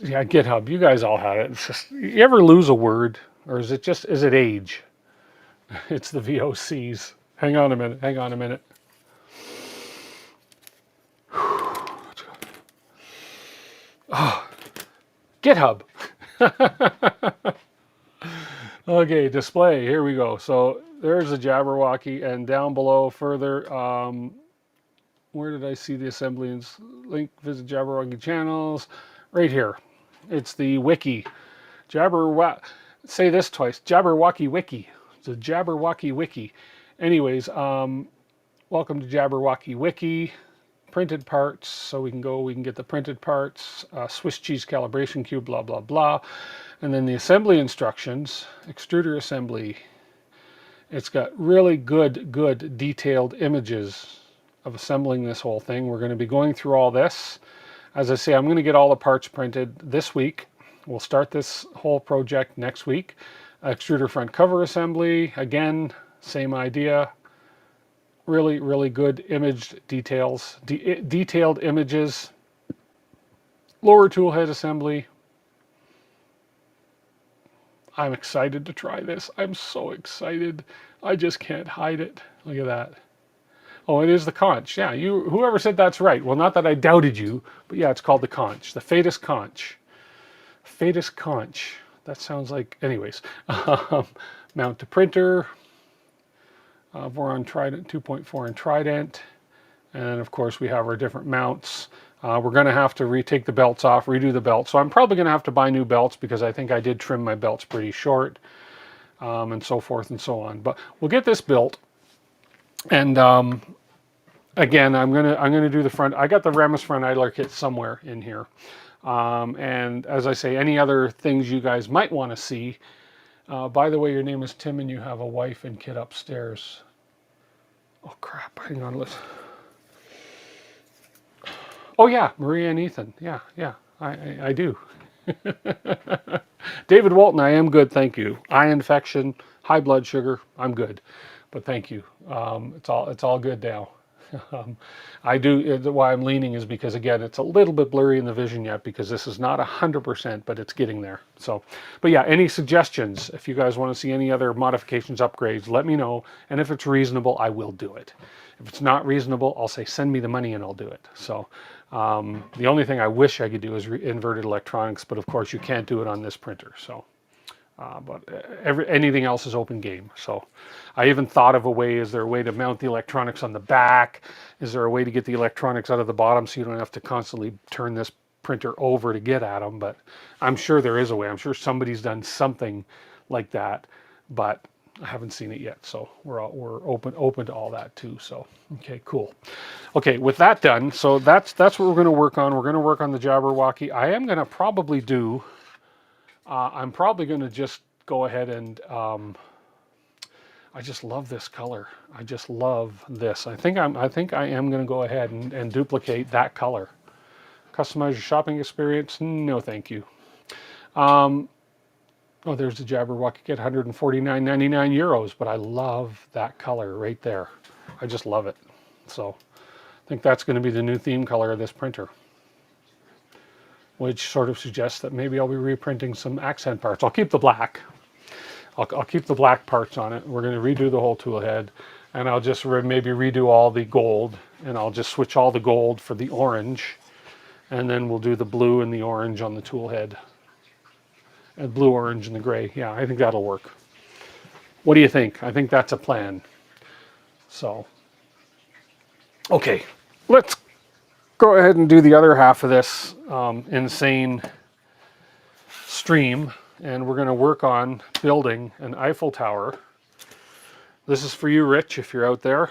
Yeah, GitHub. You guys all had it. It's just, you ever lose a word? Or is it age? It's the VOCs. Hang on a minute. Hang on a minute. Oh, GitHub. Okay, display. Here we go. So there's the Jabberwocky, and down below further, where did I see the assembly link? Visit Jabberwocky channels. Right here. It's the wiki. Say this twice. Jabberwocky wiki. It's a Jabberwocky wiki. Anyways, welcome to Jabberwocky wiki. Printed parts, so we can get the printed parts, Swiss cheese calibration cube, blah, blah, blah. And then the assembly instructions, extruder assembly. It's got really good detailed images of assembling this whole thing. We're going to be going through all this. As I say, I'm going to get all the parts printed this week. We'll start this whole project next week. Extruder front cover assembly, again, same idea. Really good imaged details, detailed images. Lower tool head assembly. I'm excited to try this. I'm so excited. I just can't hide it. Look at that. Oh, it is the conch. Yeah, whoever said that's right. Well, not that I doubted you, but yeah, it's called the conch. The Fetus conch. Fetus conch. That sounds like, anyways. Mount to printer. Voron Trident 2.4 and Trident. And of course we have our different mounts. We're going to have to retake the belts off, redo the belts. So I'm probably going to have to buy new belts because I think I did trim my belts pretty short, and so forth and so on. But we'll get this built. And again, I'm gonna do the front. I got the Remus front idler kit somewhere in here. And as I say, any other things you guys might want to see. By the way, your name is Tim and you have a wife and kid upstairs. Oh crap, hang on, oh yeah, Maria and Ethan. Yeah, I do. David Walton, I am good, thank you. Eye infection, high blood sugar, I'm good. But thank you. It's all good now. I do, why I'm leaning is because, again, it's a little bit blurry in the vision yet because this is not 100%, but it's getting there. So, but yeah, any suggestions, if you guys want to see any other modifications, upgrades, let me know. And if it's reasonable, I will do it. If it's not reasonable, I'll say, send me the money and I'll do it. So the only thing I wish I could do is inverted electronics, but of course you can't do it on this printer. So But anything else is open game. So I even thought of a way, is there a way to mount the electronics on the back? Is there a way to get the electronics out of the bottom so you don't have to constantly turn this printer over to get at them? But I'm sure there is a way. I'm sure somebody's done something like that, but I haven't seen it yet. So we're open to all that too. So, okay, cool. Okay, with that done, so that's what we're going to work on. We're going to work on the Jabberwocky. I am going to probably do, I'm probably going to just go ahead and, I just love this color. I just love this. I think I am going to go ahead and duplicate that color. Customize your shopping experience? No, thank you. Oh, there's the Jabberwocky at 149.99 euros, but I love that color right there. I just love it. So I think that's going to be the new theme color of this printer, which sort of suggests that maybe I'll be reprinting some accent parts. I'll keep the black. I'll keep the black parts on it. We're going to redo the whole tool head, and I'll just maybe redo all the gold, and I'll just switch all the gold for the orange, and then we'll do the blue and the orange on the tool head, and blue, orange, and the gray. Yeah, I think that'll work. What do you think? I think that's a plan. So, okay, let's go ahead and do the other half of this insane stream. And we're going to work on building an Eiffel Tower. This is for you, Rich, if you're out there.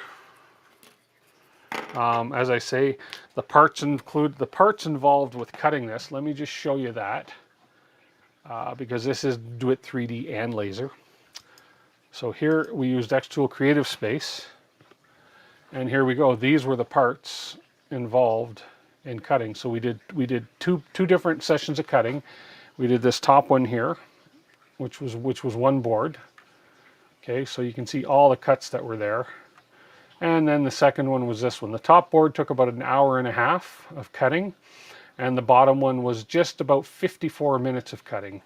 As I say, the parts include the parts involved with cutting this. Let me just show you that, because this is DWIT 3D and laser. So here we used XTool Creative Space, and here we go. These were the parts involved in cutting. So we did two different sessions of cutting. We did this top one here, which was one board. Okay, so you can see all the cuts that were there. And then the second one was this one. The top board took about an hour and a half of cutting, and the bottom one was just about 54 minutes of cutting.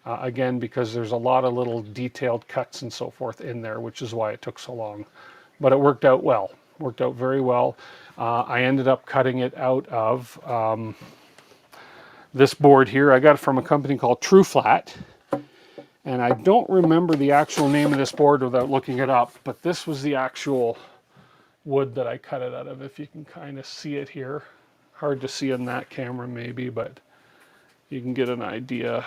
Again, because there's a lot of little detailed cuts and so forth in there, which is why it took so long. But it worked out well. Worked out very well. I ended up cutting it out of this board here. I got it from a company called True Flat, and I don't remember the actual name of this board without looking it up, but this was the actual wood that I cut it out of, if you can kind of see it here. Hard to see on that camera maybe, but you can get an idea.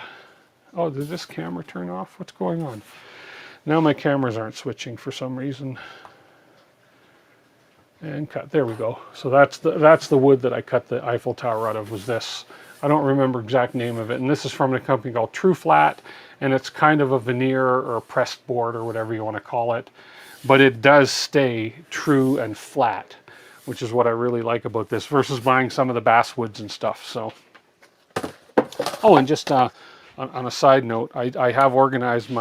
Oh, did this camera turn off? What's going on? Now my cameras aren't switching for some reason. And cut, there we go. So that's the wood that I cut the Eiffel Tower out of, was this. I don't remember exact name of it, and this is from a company called True Flat, and it's kind of a veneer or a pressed board or whatever you want to call it, but it does stay true and flat, which is what I really like about this versus buying some of the basswoods and stuff. So, oh, and just on a side note, I have organized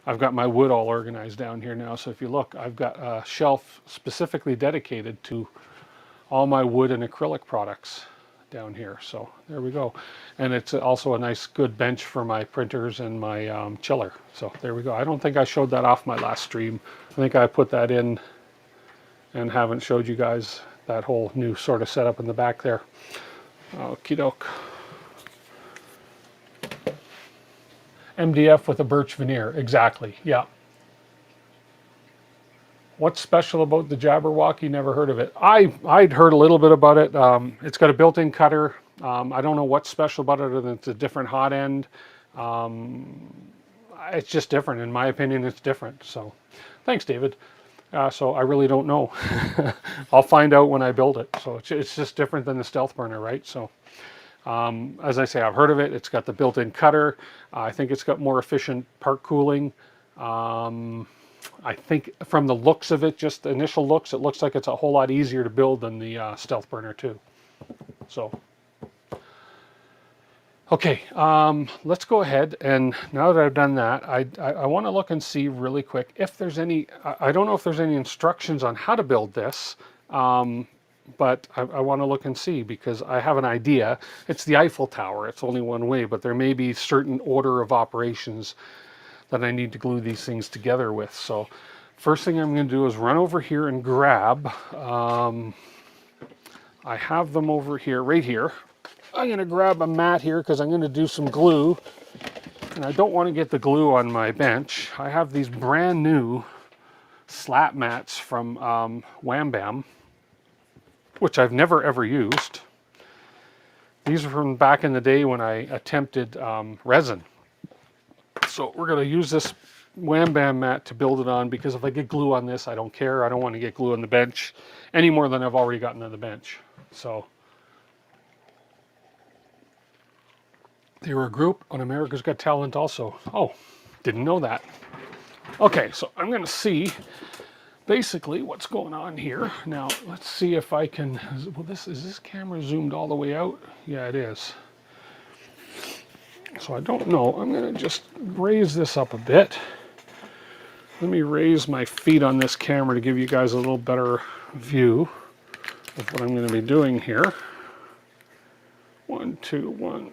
I've got my wood all organized down here now. So if you look, I've got a shelf specifically dedicated to all my wood and acrylic products down here. So there we go. And it's also a nice good bench for my printers and my chiller. So there we go. I don't think I showed that off my last stream. I think I put that in and haven't showed you guys that whole new sort of setup in the back there. Okie doke. MDF with a birch veneer, exactly, yeah. What's special about the Jabberwocky? Never heard of it. I'd heard a little bit about it. It's got a built-in cutter. I don't know what's special about it other than it's a different hot end. It's just different. In my opinion, it's different. So thanks, David. So I really don't know. I'll find out when I build it. So it's just different than the Stealth Burner, right? So as I say, I've heard of it. It's got the built-in cutter. I think it's got more efficient part cooling. I think from the looks of it, just the initial looks, it looks like it's a whole lot easier to build than the Stealth Burner 2. So, okay, let's go ahead, and now that I've done that, I want to look and see really quick if there's any, I don't know if there's any instructions on how to build this, but I want to look and see, because I have an idea. It's the Eiffel Tower. It's only one way, but there may be certain order of operations that I need to glue these things together with. So first thing I'm going to do is run over here and grab, I have them over here, right here. I'm going to grab a mat here because I'm going to do some glue And I don't want to get the glue on my bench. I have these brand new slat mats from Wham Bam, which I've never ever used. These are from back in the day when I attempted resin. So we're going to use this Wham Bam mat to build it on, because if I get glue on this, I don't care. I don't want to get glue on the bench any more than I've already gotten on the bench. So they were a group on America's Got Talent also. Oh, didn't know that. Okay, so I'm going to see basically what's going on here. Now, let's see if I can, well, is this camera zoomed all the way out? Yeah, it is. So I don't know. I'm going to just raise this up a bit. Let me raise my feet on this camera to give you guys a little better view of what I'm going to be doing here. 1, 2, 1,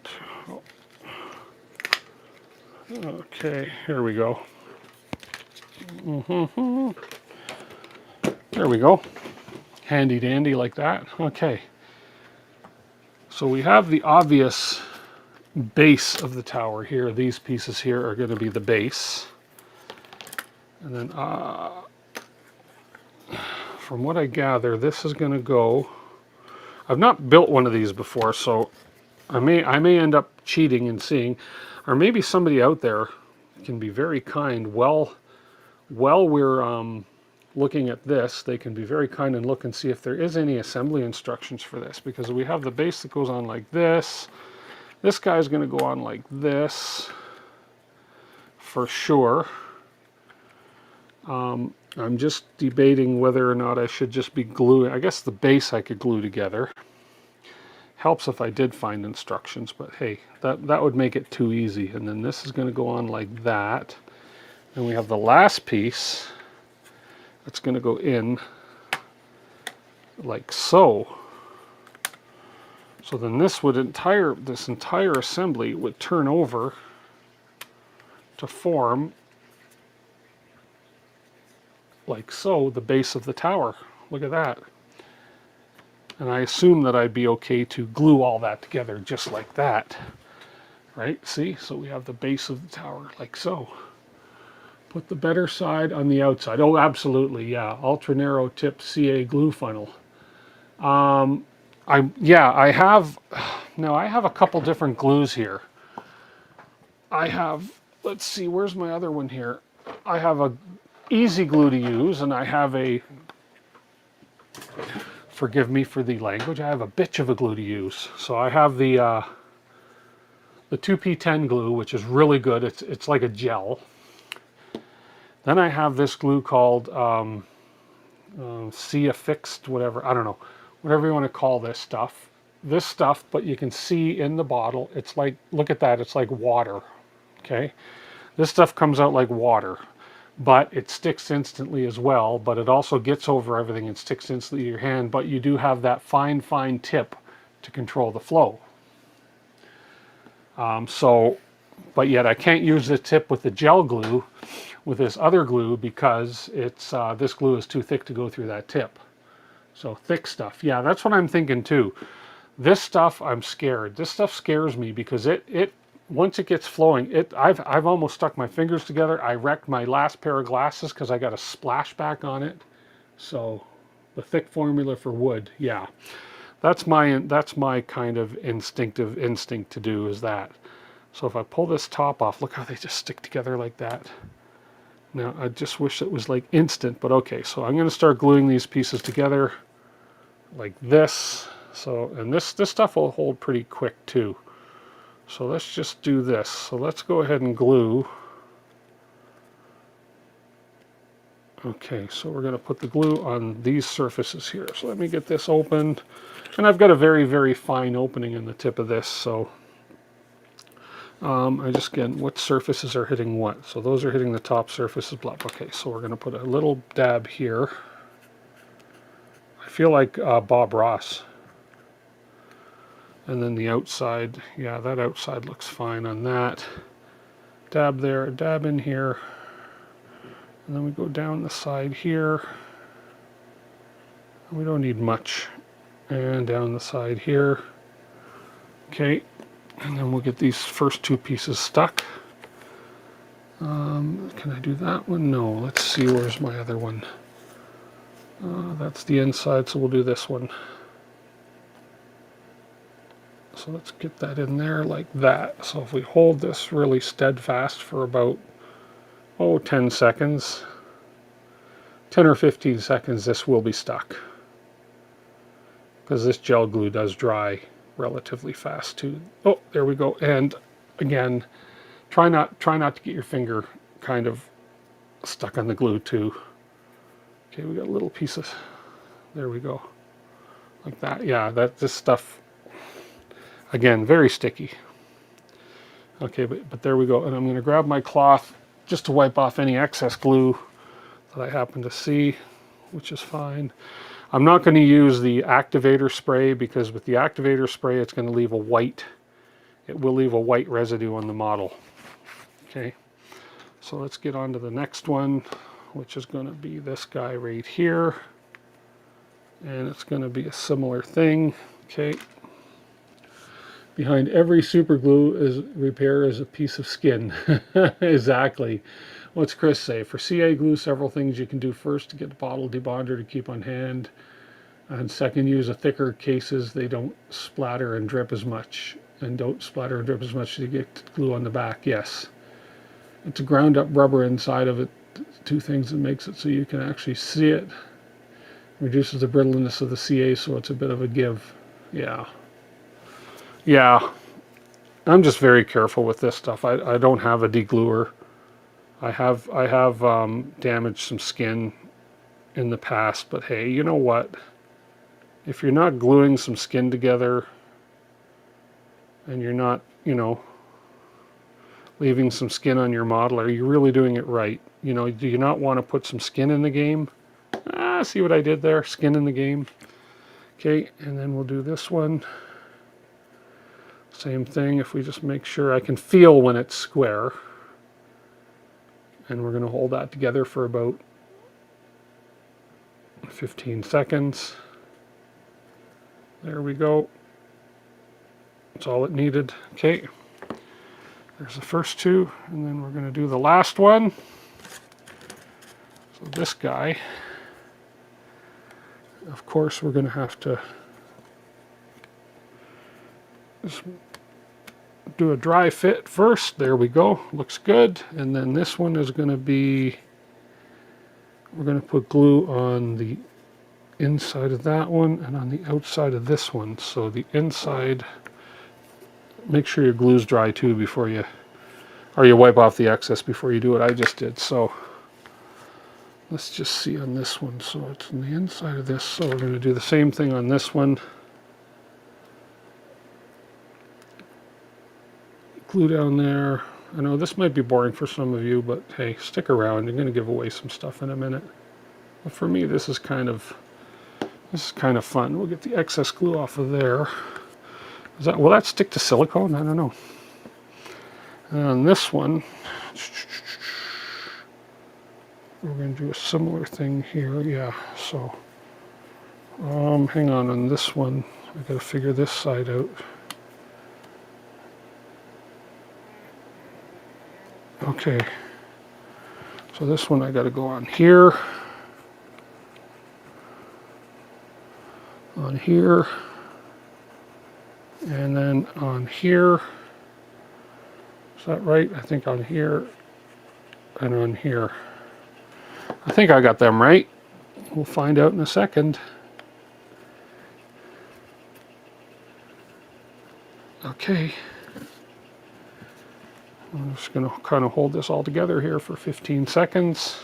2. Okay, here we go. There we go. Handy dandy like that. Okay. So we have the obvious base of the tower here. These pieces here are going to be the base. And then from what I gather, this is going to go... I've not built one of these before, so I may end up cheating and seeing, or maybe somebody out there can be very kind. While we're looking at this, they can be very kind and look and see if there is any assembly instructions for this, because we have the base that goes on like this. This guy's going to go on like this for sure. I'm just debating whether or not I should just be gluing. I guess the base I could glue together. Helps if I did find instructions, but hey, that would make it too easy. And then this is going to go on like that. And we have the last piece that's going to go in like so. So then this entire assembly would turn over to form like so, the base of the tower. Look at that. And I assume that I'd be okay to glue all that together just like that. Right? See? So we have the base of the tower like so. Put the better side on the outside. Oh, absolutely, yeah. Ultra narrow tip CA glue funnel. I have a couple different glues here. I have, let's see, where's my other one here? I have a easy glue to use, and I have a, forgive me for the language, I have a bitch of a glue to use. So I have the 2P10 glue, which is really good. It's like a gel. Then I have this glue called C affixed, whatever, I don't know, whatever you want to call this stuff. This stuff, but you can see in the bottle, it's like, look at that, it's like water, okay? This stuff comes out like water, but it sticks instantly as well, but it also gets over everything and sticks instantly to your hand, but you do have that fine, fine tip to control the flow. But yet I can't use the tip with the gel glue with this other glue because it's this glue is too thick to go through that tip. So thick stuff, yeah, that's what I'm thinking too. This stuff, I'm scared. This stuff scares me because it once it gets flowing, I've almost stuck my fingers together. I wrecked my last pair of glasses because I got a splashback on it. So the thick formula for wood, yeah, that's my kind of instinct to do is that. So if I pull this top off, look how they just stick together like that. Now I just wish it was like instant, but okay. So I'm going to start gluing these pieces together like this. So, and this stuff will hold pretty quick too. So let's just do this. So let's go ahead and glue. Okay, so we're going to put the glue on these surfaces here. So let me get this opened. And I've got a very, very fine opening in the tip of this. So I just, again, what surfaces are hitting what? So those are hitting the top surfaces. Blah. Okay, so we're going to put a little dab here. I feel like Bob Ross. And then the outside, yeah, that outside looks fine on that. Dab there, dab in here. And then we go down the side here. We don't need much. And down the side here. Okay, and then we'll get these first two pieces stuck. Can I do that one? No. Let's see, where's my other one? That's the inside, so we'll do this one. So let's get that in there like that. So if we hold this really steadfast for about, 10 seconds, 10 or 15 seconds, this will be stuck. Because this gel glue does dry relatively fast too. Oh, there we go. And again, try not to get your finger kind of stuck on the glue too. Okay, we got a little piece of, there we go. Like that. Yeah, this stuff, again, very sticky. Okay, but there we go. And I'm going to grab my cloth just to wipe off any excess glue that I happen to see, which is fine. I'm not going to use the activator spray because with the activator spray, it's going to leave a white, it will leave a white residue on the model. Okay, so let's get on to the next one, which is going to be this guy right here. And it's going to be a similar thing. Okay. Behind every super glue is repair is a piece of skin. Exactly. What's Chris say? For CA glue, several things you can do. First, to get the bottle debonder to keep on hand. And second, use a thicker cases. They don't splatter and drip as much. And don't splatter and drip as much as you get glue on the back. Yes. It's a ground up rubber inside of it. Two things that makes it so you can actually see it. Reduces the brittleness of the CA, so it's a bit of a give. Yeah. Yeah. I'm just very careful with this stuff. I don't have a degluer. I have damaged some skin in the past, but hey, you know what? If you're not gluing some skin together and you're not, leaving some skin on your model, are you really doing it right? Do you not want to put some skin in the game? See what I did there? Skin in the game. Okay, and then we'll do this one. Same thing, if we just make sure I can feel when it's square. And we're going to hold that together for about 15 seconds. There we go. That's all it needed. Okay, there's the first two, and then we're going to do the last one. So this guy, of course, we're going to have to just do a dry fit first. There we go. Looks good. And then this one is going to be, we're going to put glue on the inside of that one and on the outside of this one. So the inside, make sure your glue's dry too before you, or you wipe off the excess before you do what I just did. So let's just see on this one. So it's on the inside of this. So we're going to do the same thing on this one. Glue down there. I know this might be boring for some of you, but hey, stick around. You're going to give away some stuff in a minute. But for me, this is kind of fun. We'll get the excess glue off of there. Will that stick to silicone? I don't know. And on this one, we're going to do a similar thing here. Yeah. So, hang on this one. I got to figure this side out. Okay, so this one I got to go on here, and then on here. Is that right? I think on here and on here. I think I got them right. We'll find out in a second. Okay. I'm just going to kind of hold this all together here for 15 seconds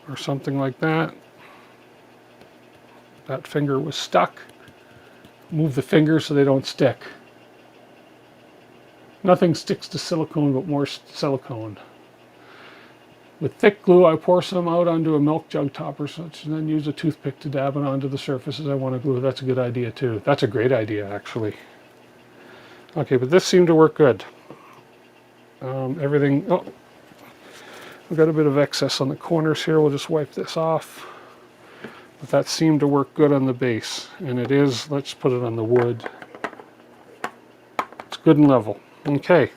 or something like that. That finger was stuck. Move the fingers so they don't stick. Nothing sticks to silicone but more silicone. With thick glue, I pour some out onto a milk jug top or such, and then use a toothpick to dab it onto the surfaces I want to glue. That's a good idea too. That's a great idea, actually. Okay, but this seemed to work good. Everything, we've got a bit of excess on the corners here. We'll just wipe this off. But that seemed to work good on the base. And it is, let's put it on the wood. It's good and level. Okay,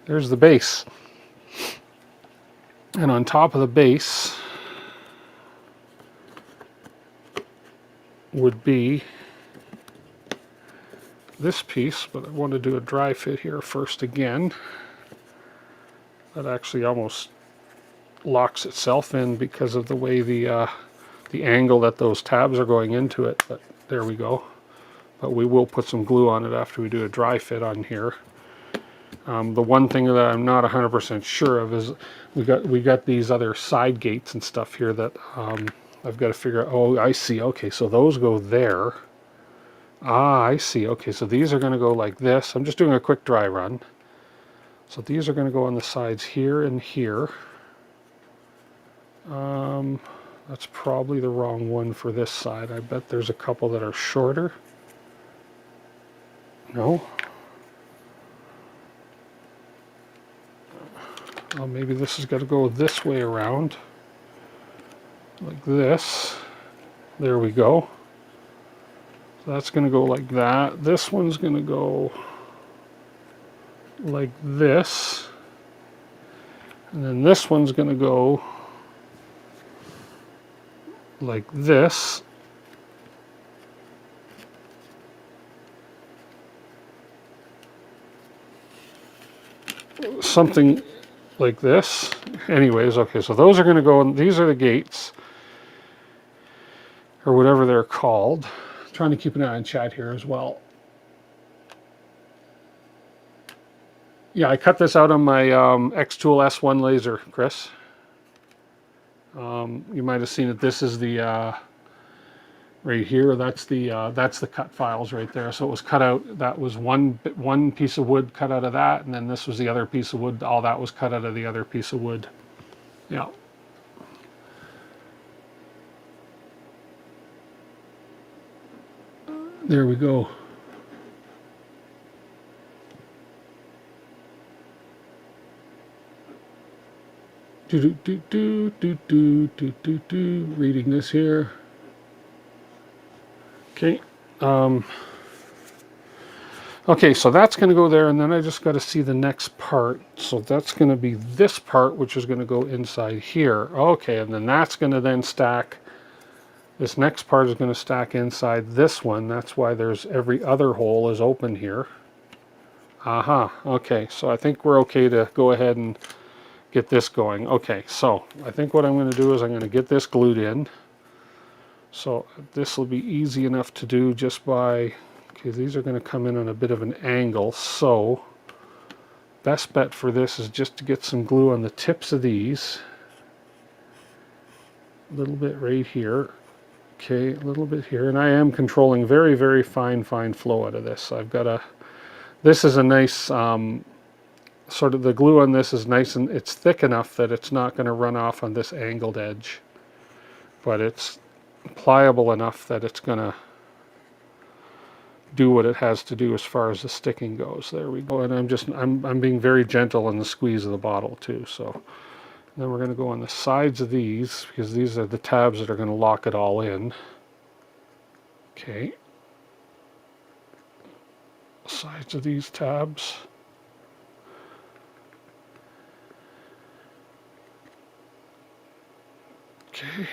there's the base. And on top of the base would be this piece, but I want to do a dry fit here first again. That actually almost locks itself in because of the way the angle that those tabs are going into it, but there we go. But we will put some glue on it after we do a dry fit on here. The one thing that I'm not 100% sure of is we got these other side gates and stuff here that I've got to figure out. Oh, I see. Okay, so those go there. Ah, I see. Okay, so these are going to go like this. I'm just doing a quick dry run. So these are going to go on the sides here and here. That's probably the wrong one for this side. I bet there's a couple that are shorter. No? Oh, maybe this has got to go this way around. Like this. There we go. So that's going to go like that. This one's going to go like this. And then this one's going to go like this. Something like this. Anyways, okay, so those are going to go, and these are the gates, or whatever they're called. I'm trying to keep an eye on chat here as well. Yeah, I cut this out on my XTool S1 laser, Chris. You might have seen it. This is the right here. That's the cut files right there. So it was cut out. That was one piece of wood cut out of that, and then this was the other piece of wood. All that was cut out of the other piece of wood. Yeah. There we go. Reading this here. Okay. Okay, so that's going to go there, and then I just got to see the next part. So that's going to be this part, which is going to go inside here. Okay, and then that's going to then stack. This next part is going to stack inside this one. That's why there's every other hole is open here. Aha, okay, so I think we're okay to go ahead and get this going. Okay, so I think what I'm going to do is I'm going to get this glued in. So this will be easy enough to do just by, okay, these are going to come in on a bit of an angle. So best bet for this is just to get some glue on the tips of these. A little bit right here. Okay, a little bit here. And I am controlling very, very fine flow out of this. I've got a, this is a nice, sort of the glue on this is nice and it's thick enough that it's not going to run off on this angled edge. But it's pliable enough that it's going to do what it has to do as far as the sticking goes. There we go. And I'm being very gentle in the squeeze of the bottle too. So then we're going to go on the sides of these because these are the tabs that are going to lock it all in. Okay. Sides of these tabs. Okay.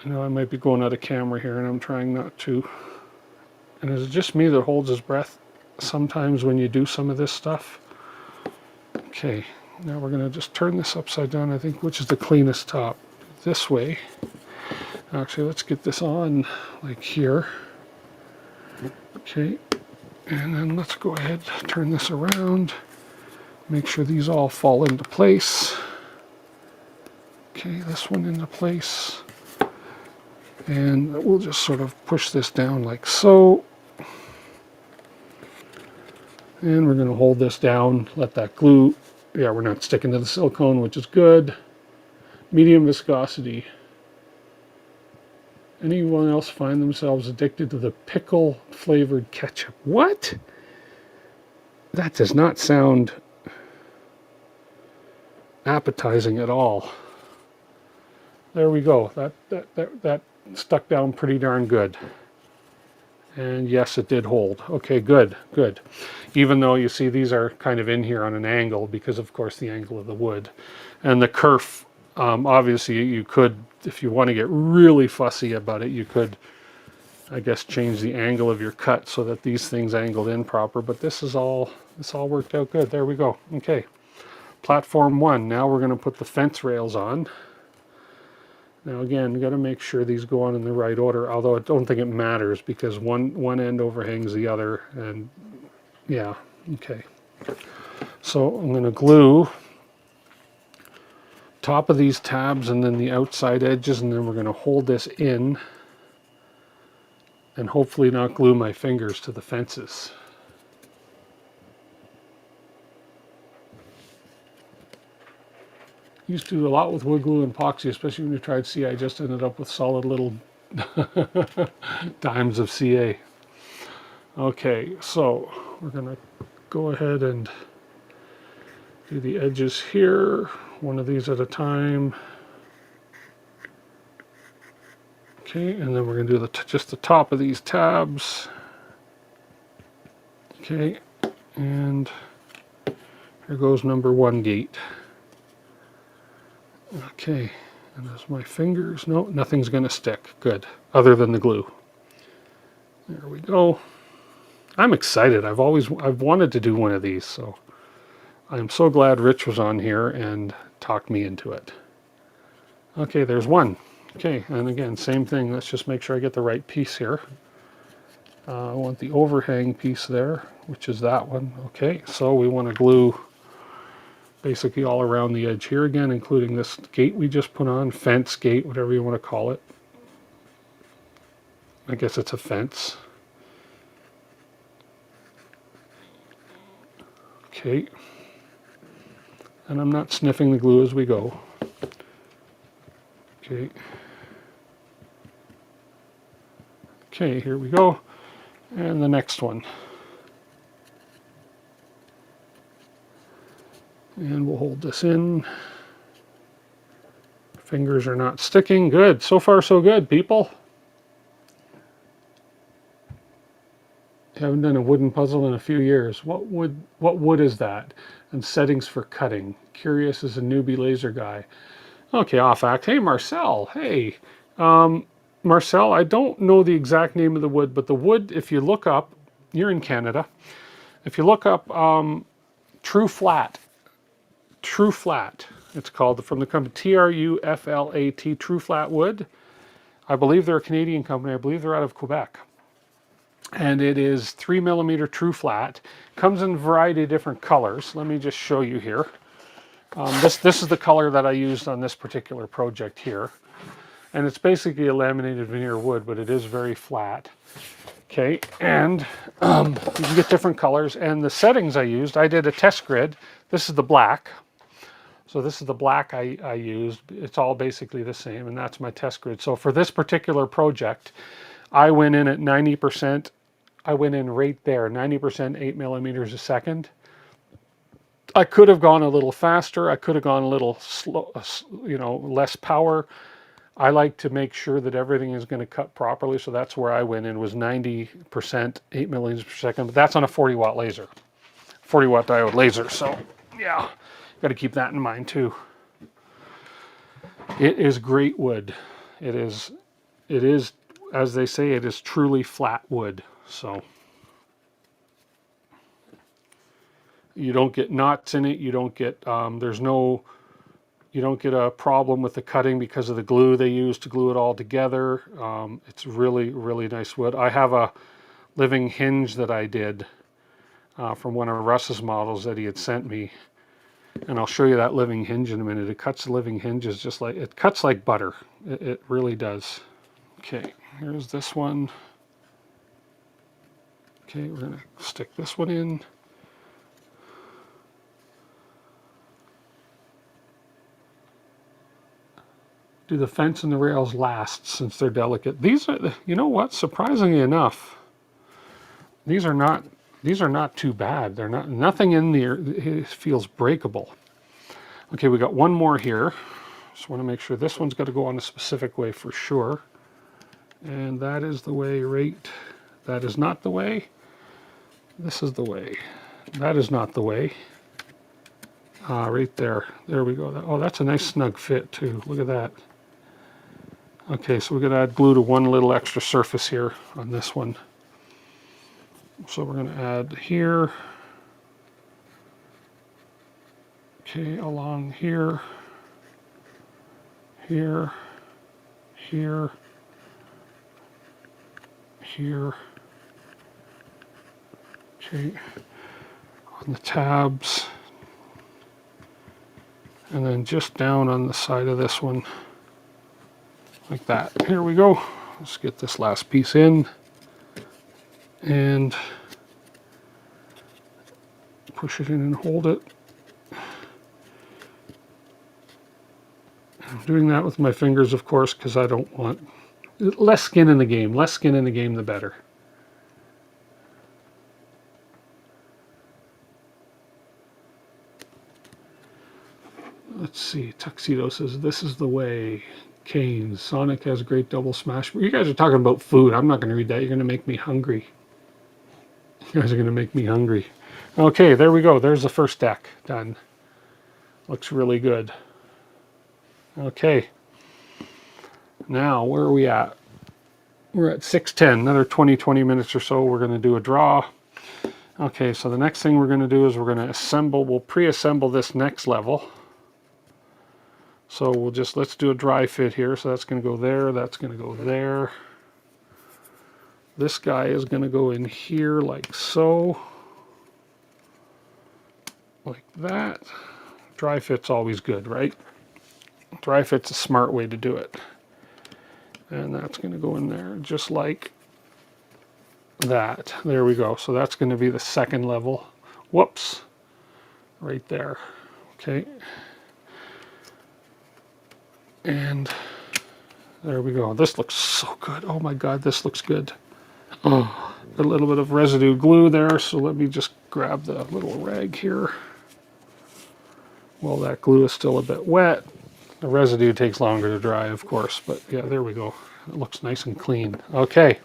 I know I might be going out of camera here and I'm trying not to. And is it just me that holds his breath sometimes when you do some of this stuff? Okay, now we're going to just turn this upside down, I think, which is the cleanest top. This way. Actually, let's get this on like here. Okay, and then let's go ahead, turn this around. Make sure these all fall into place. Okay, this one into place. And we'll just sort of push this down like so. And we're going to hold this down, let that glue. Yeah, we're not sticking to the silicone, which is good. Medium viscosity. Anyone else find themselves addicted to the pickle flavored ketchup? What? That does not sound appetizing at all. There we go. That stuck down pretty darn good. And yes, it did hold. Okay, good, good. Even though you see these are kind of in here on an angle because of course the angle of the wood. And the kerf, obviously you could, if you want to get really fussy about it, you could, I guess, change the angle of your cut so that these things angled in proper. But this all worked out good. There we go. Okay, platform 1. Now we're going to put the fence rails on. Now again, you got to make sure these go on in the right order, although I don't think it matters because one end overhangs the other, and yeah, okay. So I'm going to glue top of these tabs and then the outside edges, and then we're going to hold this in and hopefully not glue my fingers to the fences. Used to do a lot with wood glue and epoxy, especially when you tried CA. I just ended up with solid little dimes of CA. Okay, so we're going to go ahead and do the edges here, one of these at a time. Okay, and then we're going to do just the top of these tabs. Okay, and here goes number 1 gate. Okay, and there's my fingers. No, nothing's going to stick. Good, other than the glue. There we go. I'm excited. I've wanted to do one of these, so I'm so glad Rich was on here and talked me into it. Okay, there's one. Okay, and again, same thing. Let's just make sure I get the right piece here. I want the overhang piece there, which is that one. Okay, so we want to glue basically all around the edge here again, including this gate we just put on, fence, gate, whatever you want to call it. I guess it's a fence. Okay. And I'm not sniffing the glue as we go. Okay. Okay, here we go. And the next one. And we'll hold this in. Fingers are not sticking. Good. So far, so good, people. Haven't done a wooden puzzle in a few years. What wood is that? And settings for cutting. Curious as a newbie laser guy. Okay, off act. Hey, Marcel. Hey. Marcel, I don't know the exact name of the wood, but the wood, if you look up, you're in Canada, if you look up True Flat, it's called, from the company Truflat, True Flat Wood. I believe they're a Canadian company. I believe they're out of Quebec. And it is 3mm True Flat. Comes in a variety of different colors. Let me just show you here. This is the color that I used on this particular project here. And it's basically a laminated veneer wood, but it is very flat. Okay, and you can get different colors. And the settings I used, I did a test grid. This is the black. So this is the black I used. It's all basically the same, and that's my test grid. So for this particular project, I went in at 90%. I went in right there, 90%, 8mm a second. I could have gone a little faster. I could have gone a little slow, less power. I like to make sure that everything is going to cut properly, so that's where I went in, was 90%, 8mm per second. But that's on a 40-watt laser, 40-watt diode laser. So yeah, got to keep that in mind too. It is great wood. It is, as they say, it is truly flat wood. So you don't get knots in it. You don't get, you don't get a problem with the cutting because of the glue they use to glue it all together. It's really, really nice wood. I have a living hinge that I did from one of Russ's models that he had sent me. And I'll show you that living hinge in a minute. It cuts the living hinges just like, it cuts like butter. It really does. Okay, here's this one. Okay, we're gonna stick this one in. Do the fence and the rails last since they're delicate? These are, you know what? Surprisingly enough, these are not too bad. They're not, nothing in there it feels breakable. Okay, we got one more here. Just want to make sure this one's got to go on a specific way for sure. And that is the way right That is not the way. This is the way. That is not the way. Right there. There we go. Oh, that's a nice snug fit too. Look at that. Okay, so we're going to add glue to one little extra surface here on this one. So we're going to add here. Okay, along here. Here. Here. Here. Okay, on the tabs. And then just down on the side of this one. Like that. Here we go. Let's get this last piece in. And push it in and hold it. I'm doing that with my fingers, of course, because I don't want less skin in the game. Less skin in the game, the better. Let's see. Tuxedo says, this is the way. Canes. Sonic has great double smash. You guys are talking about food. I'm not going to read that. You're going to make me hungry. You guys are going to make me hungry. Okay, there we go. There's the first deck done. Looks really good. Okay. Now, where are we at? We're at 6:10. Another 20 minutes or so. We're going to do a draw. Okay, so the next thing we're going to do is we're going to assemble. We'll pre-assemble this next level. So we'll just, let's do a dry fit here. So that's going to go there. That's going to go there. This guy is going to go in here like so. Like that. Dry fit's always good, right? Dry fit's a smart way to do it. And that's going to go in there just like that. There we go. So that's going to be the second level. Whoops. Right there. Okay. And there we go. This looks so good. Oh my God, this looks good. Oh, a little bit of residue glue there. So let me just grab the little rag here. Well, that glue is still a bit wet. The residue takes longer to dry, of course, but yeah, there we go. It looks nice and clean. Okay,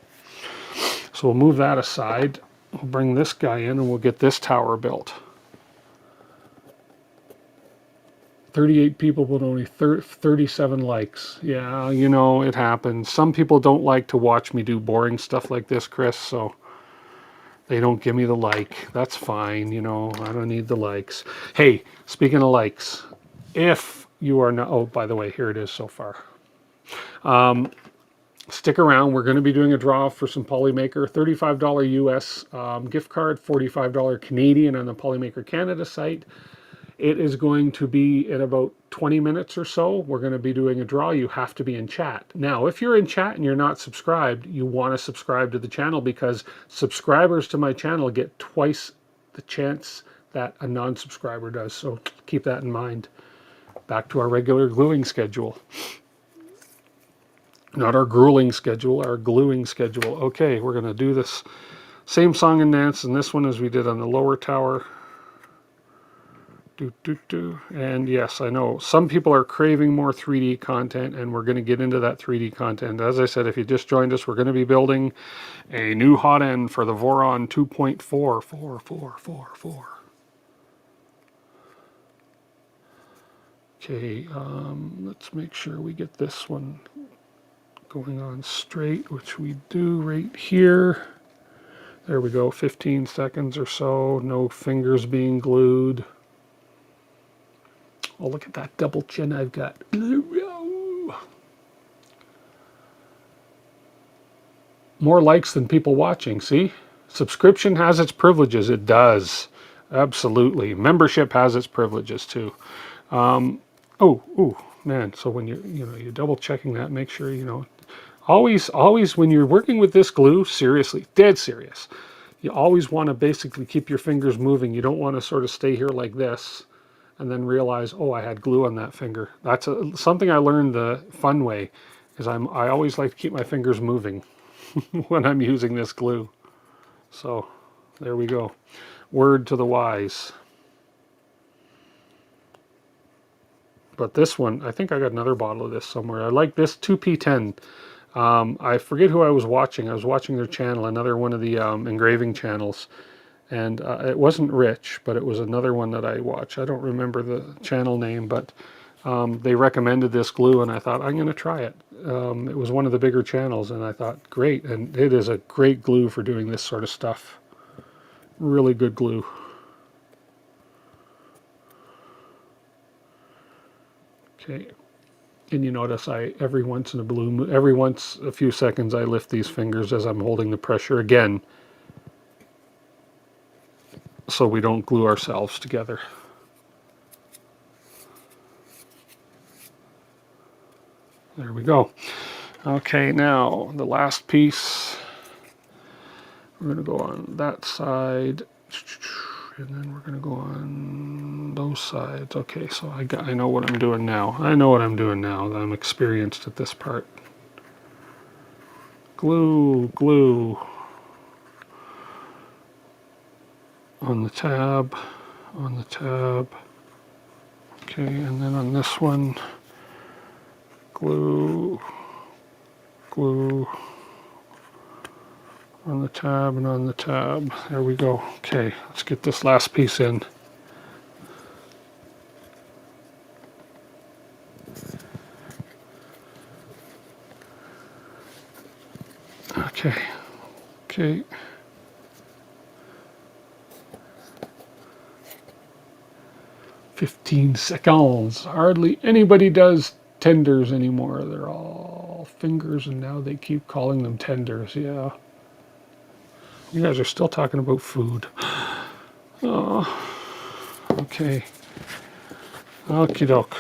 so we'll move that aside. We'll bring this guy in and we'll get this tower built. 38 people, but only 37 likes. Yeah, you know, it happens. Some people don't like to watch me do boring stuff like this, Chris, so they don't give me the like. That's fine, you know, I don't need the likes. Hey, speaking of likes, if you are not, oh, by the way, here it is so far. Stick around. We're going to be doing a draw for some Polymaker. $35 US gift card, $45 Canadian on the Polymaker Canada site. It is going to be in about 20 minutes or so. We're going to be doing a draw. You have to be in chat. Now, if you're in chat and you're not subscribed, you want to subscribe to the channel because subscribers to my channel get twice the chance that a non-subscriber does. So keep that in mind. Back to our regular gluing schedule. Not our grueling schedule, our gluing schedule. Okay, we're going to do this same song and dance in this one as we did on the lower tower. And yes, I know some people are craving more 3D content, and we're going to get into that 3D content. As I said, if you just joined us, we're going to be building a new hot end for the Voron 2.4. Okay, let's make sure we get this one going on straight, which we do right here. There we go, 15 seconds or so, no fingers being glued. Oh, look at that double chin I've got. More likes than people watching, see? Subscription has its privileges. It does. Absolutely. Membership has its privileges too. Oh, man. So when you're double checking that, make sure, always when you're working with this glue, seriously, dead serious, you always want to basically keep your fingers moving. You don't want to sort of stay here like this and then realize, oh, I had glue on that finger. That's something I learned the fun way, is I always like to keep my fingers moving when I'm using this glue. So there we go. Word to the wise. But this one, I think I got another bottle of this somewhere. I like this 2P10 I forget who I was watching. I was watching their channel, another one of the engraving channels. And it wasn't Rich, but it was another one that I watched. I don't remember the channel name, but they recommended this glue, and I thought, I'm going to try it. It was one of the bigger channels, and I thought, great. And it is a great glue for doing this sort of stuff. Really good glue. Okay. And you notice every once a few seconds, I lift these fingers as I'm holding the pressure again, so we don't glue ourselves together. There we go. Okay, now the last piece. We're going to go on that side, and then we're going to go on those sides. Okay, so I know what I'm doing now. I know what I'm doing now. I'm experienced at this part. Glue, glue on the tab, on the tab. Okay, and then on this one, glue, glue on the tab and on the tab. There we go. Okay, let's get this last piece in. Okay, okay. 15 seconds. Hardly anybody does tenders anymore. They're all fingers, and now they keep calling them tenders. Yeah. You guys are still talking about food. Oh, okay. Okie doke.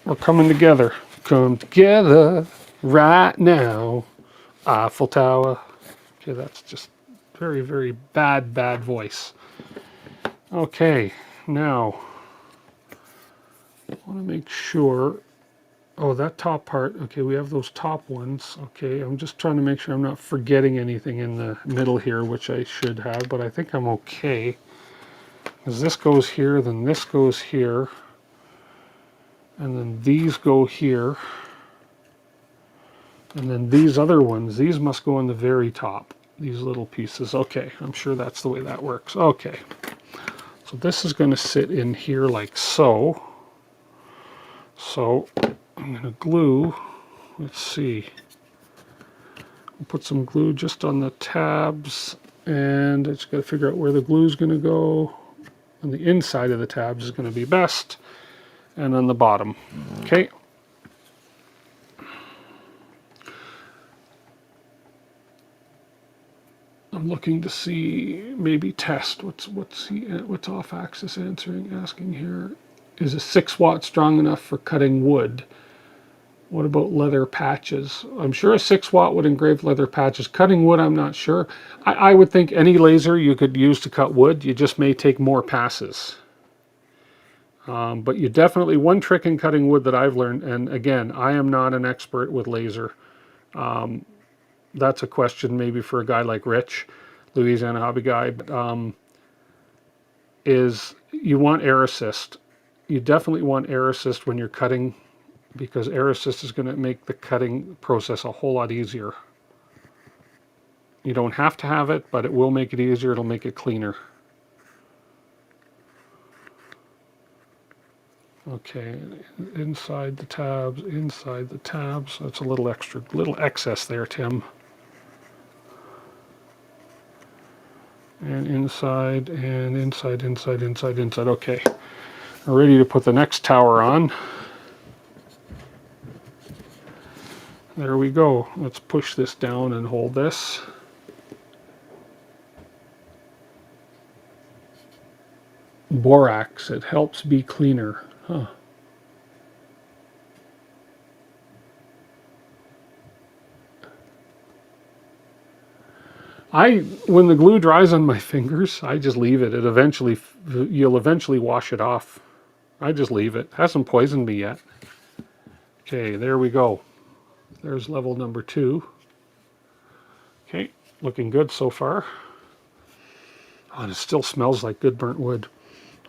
We're coming together. Come together right now. Eiffel Tower. Okay, that's just very, very bad, bad voice. Okay, now I want to make sure. Oh, that top part. Okay, we have those top ones. Okay, I'm just trying to make sure I'm not forgetting anything in the middle here, which I should have, but I think I'm okay. Because this goes here, then this goes here, and then these go here, and then these other ones, these must go on the very top, these little pieces. Okay, I'm sure that's the way that works. Okay, so this is going to sit in here like so. So I'm going to glue, let's see, I'll put some glue just on the tabs, and I just got to figure out where the glue is going to go. On the inside of the tabs is going to be best, and on the bottom. Okay. I'm looking to see, maybe test, what's off axis asking here. Is a 6-watt strong enough for cutting wood? What about leather patches? I'm sure a 6-watt would engrave leather patches. Cutting wood, I'm not sure. I would think any laser you could use to cut wood, you just may take more passes. But you definitely, one trick in cutting wood that I've learned, and again, I am not an expert with laser. That's a question maybe for a guy like Rich, Louisiana hobby guy, but is you want air assist. You definitely want air assist when you're cutting, because air assist is going to make the cutting process a whole lot easier. You don't have to have it, but it will make it easier. It'll make it cleaner. Okay, inside the tabs, inside the tabs. That's a little extra, little excess there, Tim. And inside, and inside, inside, inside, inside. Okay, we're ready to put the next tower on. There we go. Let's push this down and hold this. Borax, it helps be cleaner. Huh. When the glue dries on my fingers, I just leave it. You'll eventually wash it off. I just leave it. Hasn't poisoned me yet. Okay, there we go. There's level number 2. Okay, looking good so far. Oh, and it still smells like good burnt wood.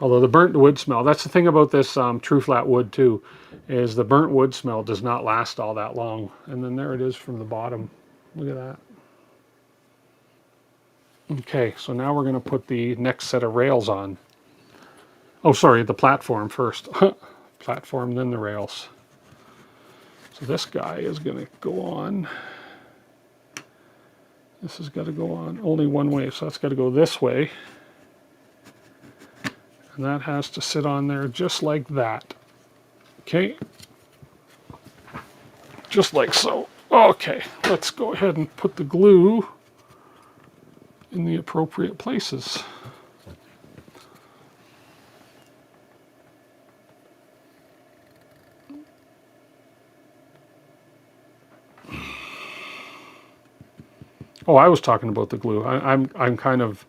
Although the burnt wood smell, that's the thing about this true flat wood too, is the burnt wood smell does not last all that long. And then there it is from the bottom. Look at that. Okay, so now we're going to put the next set of rails on. Oh, sorry, the platform first. Platform, then the rails. So this guy is going to go on. This has got to go on only one way, so that's got to go this way. And that has to sit on there just like that. Okay. Just like so. Okay, let's go ahead and put the glue in the appropriate places. Oh, I was talking about the glue. I'm kind of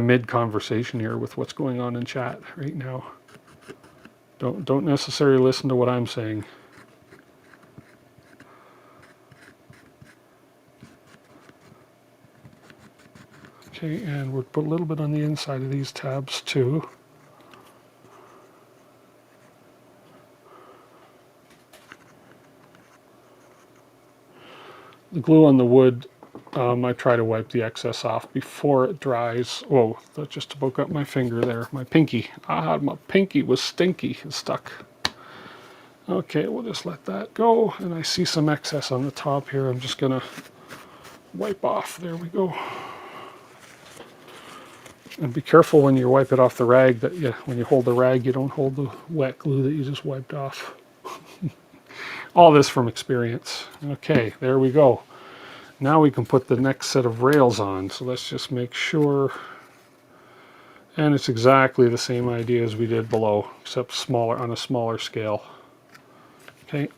mid conversation here with what's going on in chat right now. Don't necessarily listen to what I'm saying. Okay, and we'll put a little bit on the inside of these tabs too. The glue on the wood, I try to wipe the excess off before it dries. Whoa, that just about got my finger there, my pinky. Ah, my pinky was stinky and stuck. Okay, we'll just let that go. And I see some excess on the top here. I'm just gonna wipe off. There we go. And be careful when you wipe it off the rag that when you hold the rag, you don't hold the wet glue that you just wiped off. All this from experience. Okay, there we go. Now we can put the next set of rails on. So let's just make sure. And it's exactly the same idea as we did below, except smaller, on a smaller scale. Okay.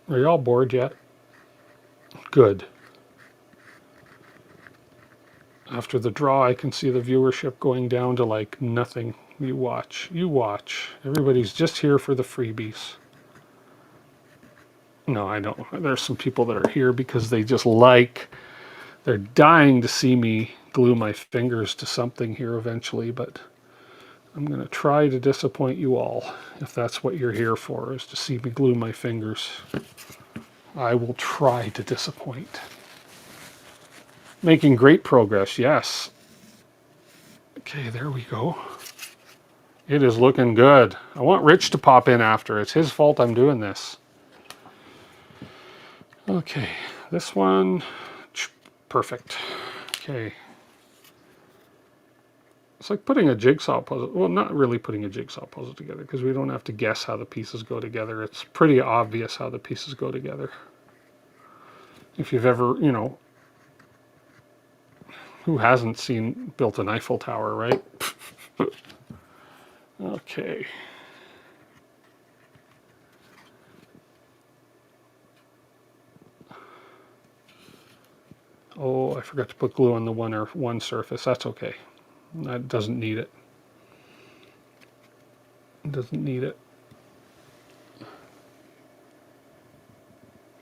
Are you all bored yet? Good. After the draw, I can see the viewership going down to like nothing. You watch. You watch. Everybody's just here for the freebies. No, I don't. There's some people that are here because they just they're dying to see me glue my fingers to something here eventually, but I'm going to try to disappoint you all if that's what you're here for, is to see me glue my fingers. I will try to disappoint. Making great progress, yes. Okay, there we go. It is looking good. I want Rich to pop in after. It's his fault I'm doing this. Okay, this one, perfect. Okay. It's like putting a jigsaw puzzle. Well, not really putting a jigsaw puzzle together because we don't have to guess how the pieces go together. It's pretty obvious how the pieces go together. If you've ever, who hasn't built an Eiffel Tower, right? Okay. Oh, I forgot to put glue on the one surface. That's okay. That doesn't need it. It doesn't need it.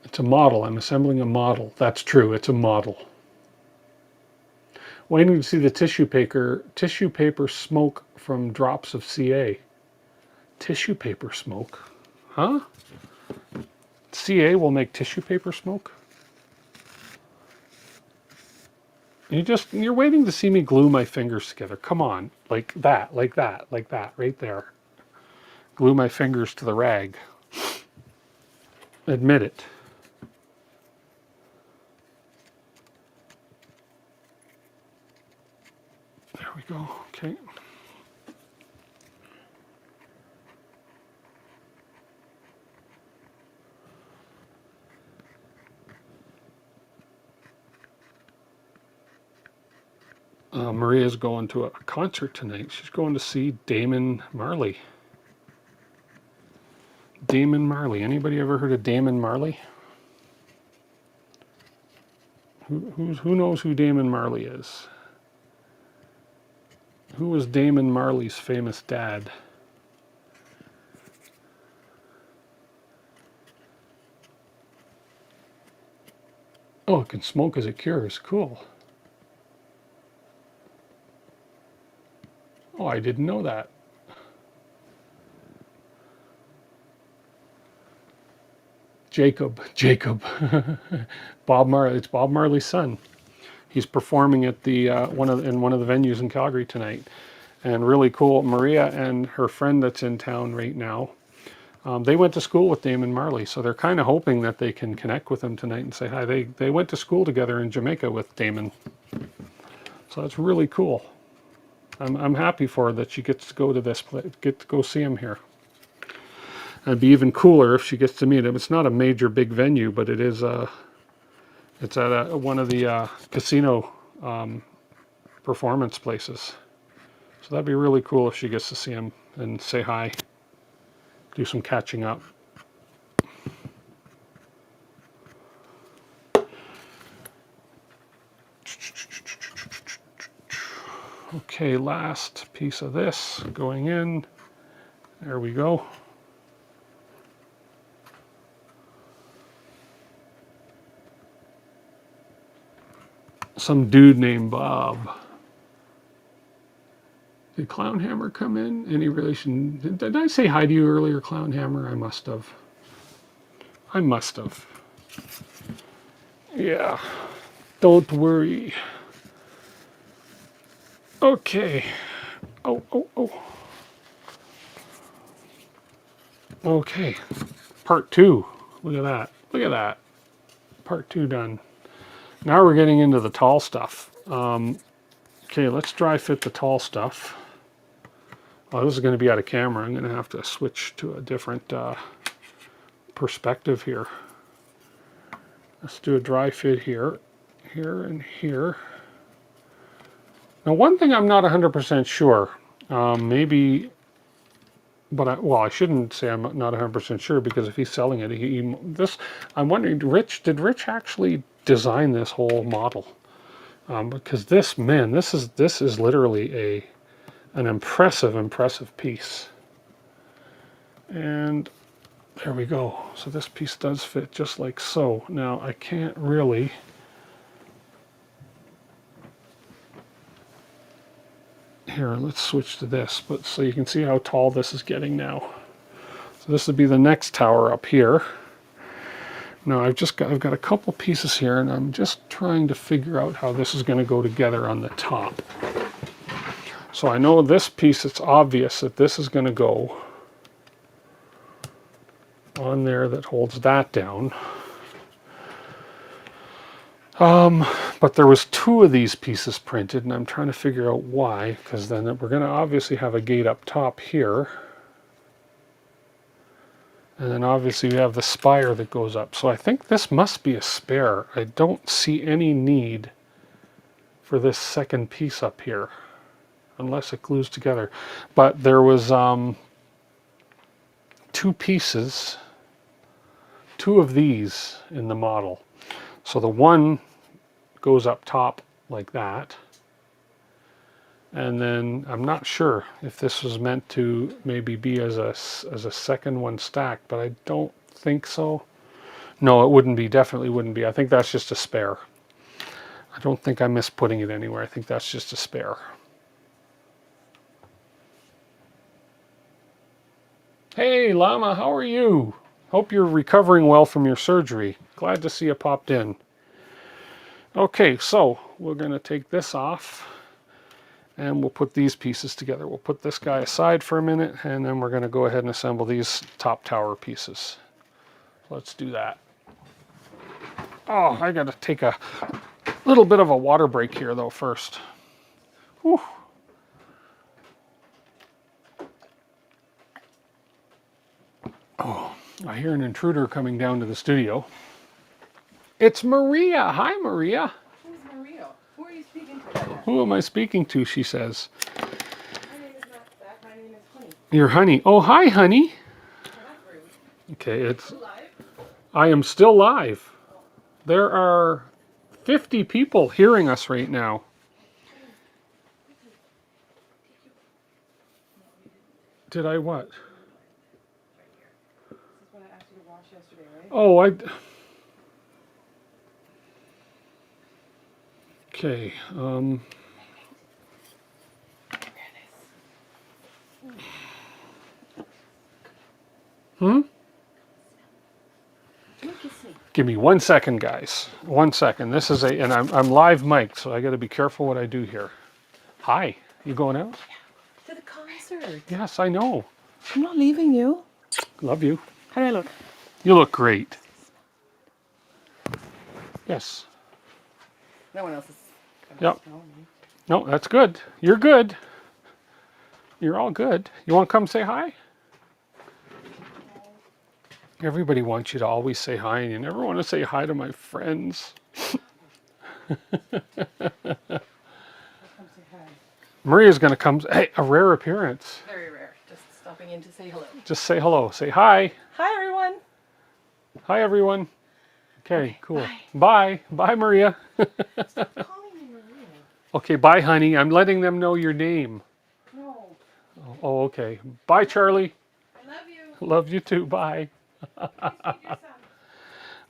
It's a model. I'm assembling a model. That's true. It's a model. Waiting to see the tissue paper smoke from drops of CA. Tissue paper smoke? Huh? CA will make tissue paper smoke? You're waiting to see me glue my fingers together. Come on. Like that, like that, like that, right there. Glue my fingers to the rag. Admit it. There we go. Okay. Maria's going to a concert tonight. She's going to see Damon Marley. Damon Marley. Anybody ever heard of Damon Marley? Who knows who Damon Marley is? Who was Damon Marley's famous dad? Oh, it can smoke as it cures. Cool. Oh, I didn't know that. Jacob. Bob Marley. It's Bob Marley's son. He's performing at the in one of the venues in Calgary tonight, and really cool. Maria and her friend that's in town right now. They went to school with Damon Marley, so they're kind of hoping that they can connect with him tonight and say hi. They went to school together in Jamaica with Damon, so that's really cool. I'm happy for her that she gets to go to this place, get to go see him here. It'd be even cooler if she gets to meet him. It's not a major big venue, but it is. It's at one of the casino performance places. So that'd be really cool if she gets to see him and say hi, do some catching up. Okay, last piece of this going in. There we go. Some dude named Bob. Did Clownhammer come in? Any relation? Did I say hi to you earlier, Clownhammer? I must have. I must have. Yeah. Don't worry. Okay. Oh. Okay. Part 2. Look at that. Look at that. Part 2 done. Now we're getting into the tall stuff. Okay, let's dry fit the tall stuff. Oh, this is going to be out of camera. I'm going to have to switch to a different perspective here. Let's do a dry fit here, here, and here. Now, one thing I'm not 100% sure, maybe, but I shouldn't say I'm not 100% sure, because if he's selling it, I'm wondering, did Rich actually design this whole model? Because this is literally an impressive piece. And there we go. So this piece does fit just like so. Now I can't really. Here, let's switch to this, but so you can see how tall this is getting now. So this would be the next tower up here. Now I've got a couple pieces here, and I'm just trying to figure out how this is going to go together on the top. So I know this piece, it's obvious that this is going to go on there that holds that down. But there was 2 of these pieces printed, and I'm trying to figure out why, because then we're going to obviously have a gate up top here. And then obviously we have the spire that goes up. So I think this must be a spare. I don't see any need for this second piece up here, unless it glues together. But there was 2 pieces, 2 of these in the model. So the one goes up top like that, and then I'm not sure if this was meant to maybe be as a second one stacked, but I don't think so. No, it wouldn't be, definitely wouldn't be. I think that's just a spare. I don't think I missed putting it anywhere. I think that's just a spare. Hey Llama, how are you? Hope you're recovering well from your surgery. Glad to see you popped in. Okay, so we're going to take this off, and we'll put these pieces together. We'll put this guy aside for a minute, and then we're going to go ahead and assemble these top tower pieces. Let's do that. Oh, I got to take a little bit of a water break here, though, first. Whew. Oh, I hear an intruder coming down to the studio. It's Maria. Hi, Maria. Who's Maria? Who are you speaking to? Who am I speaking to, she says. My name is not that. My name is Honey. Your honey. Oh, hi, honey. Not rude. Okay, it's... You live? I am still live. There are 50 people hearing us right now. Did I what? Right here. This is what I asked you to wash yesterday, right? Oh, Okay. Hmm? Come on, kiss me. Give me 1 second, guys. 1 second. This is and I'm live mic'd, so I got to be careful what I do here. Hi. You going out? To the concert. Yes, I know. I'm not leaving you. Love you. How do I look? You look great. Yes. No one else is. Yep. No, that's good. You're good. You're all good. You want to come say hi? Everybody wants you to always say hi, and you never want to say hi to my friends. Maria's going to come. Hey, a rare appearance. Very rare. Just stopping in to say hello. Just say hello. Say hi. Hi, everyone. Hi, everyone. Okay, cool. Bye. Bye, Maria. Stop calling me Maria. Okay, bye, honey. I'm letting them know your name. No. Oh, okay. Bye, Charlie. I love you. Love you too. Bye. Feed your son.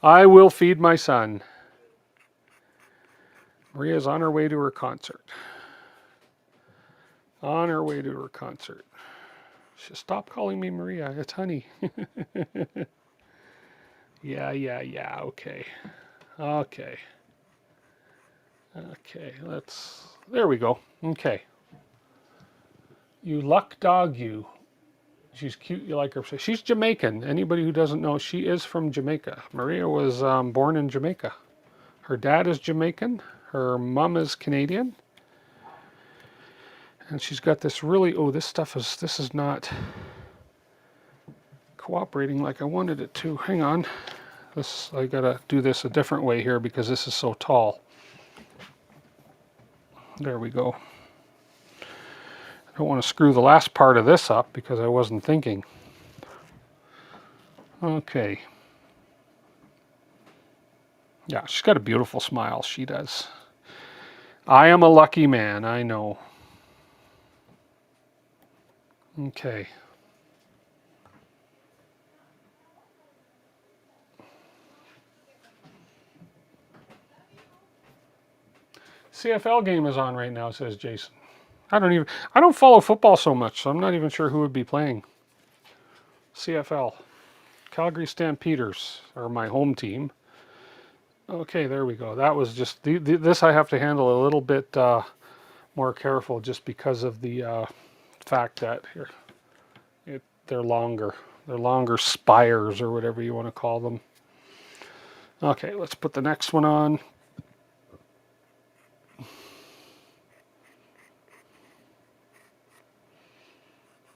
I will feed my son. Maria's on her way to her concert. On her way to her concert. Stop calling me Maria. It's honey. Yeah. Okay. Okay. Okay. There we go. Okay. You luck dog, you. She's cute. You like her. She's Jamaican. Anybody who doesn't know, she is from Jamaica. Maria was born in Jamaica. Her dad is Jamaican. Her mom is Canadian. And she's got this really, this is not cooperating like I wanted it to. Hang on. I gotta do this a different way here because this is so tall. There we go. I don't want to screw the last part of this up because I wasn't thinking. Okay. Yeah, she's got a beautiful smile. She does. I am a lucky man, I know. Okay. CFL game is on right now, says Jason. I don't follow football so much, so I'm not even sure who would be playing. CFL. Calgary Stampeders are my home team. Okay, there we go. That was just, this I have to handle a little bit more careful just because of the fact that here, they're longer. They're longer spires or whatever you want to call them. Okay, let's put the next one on.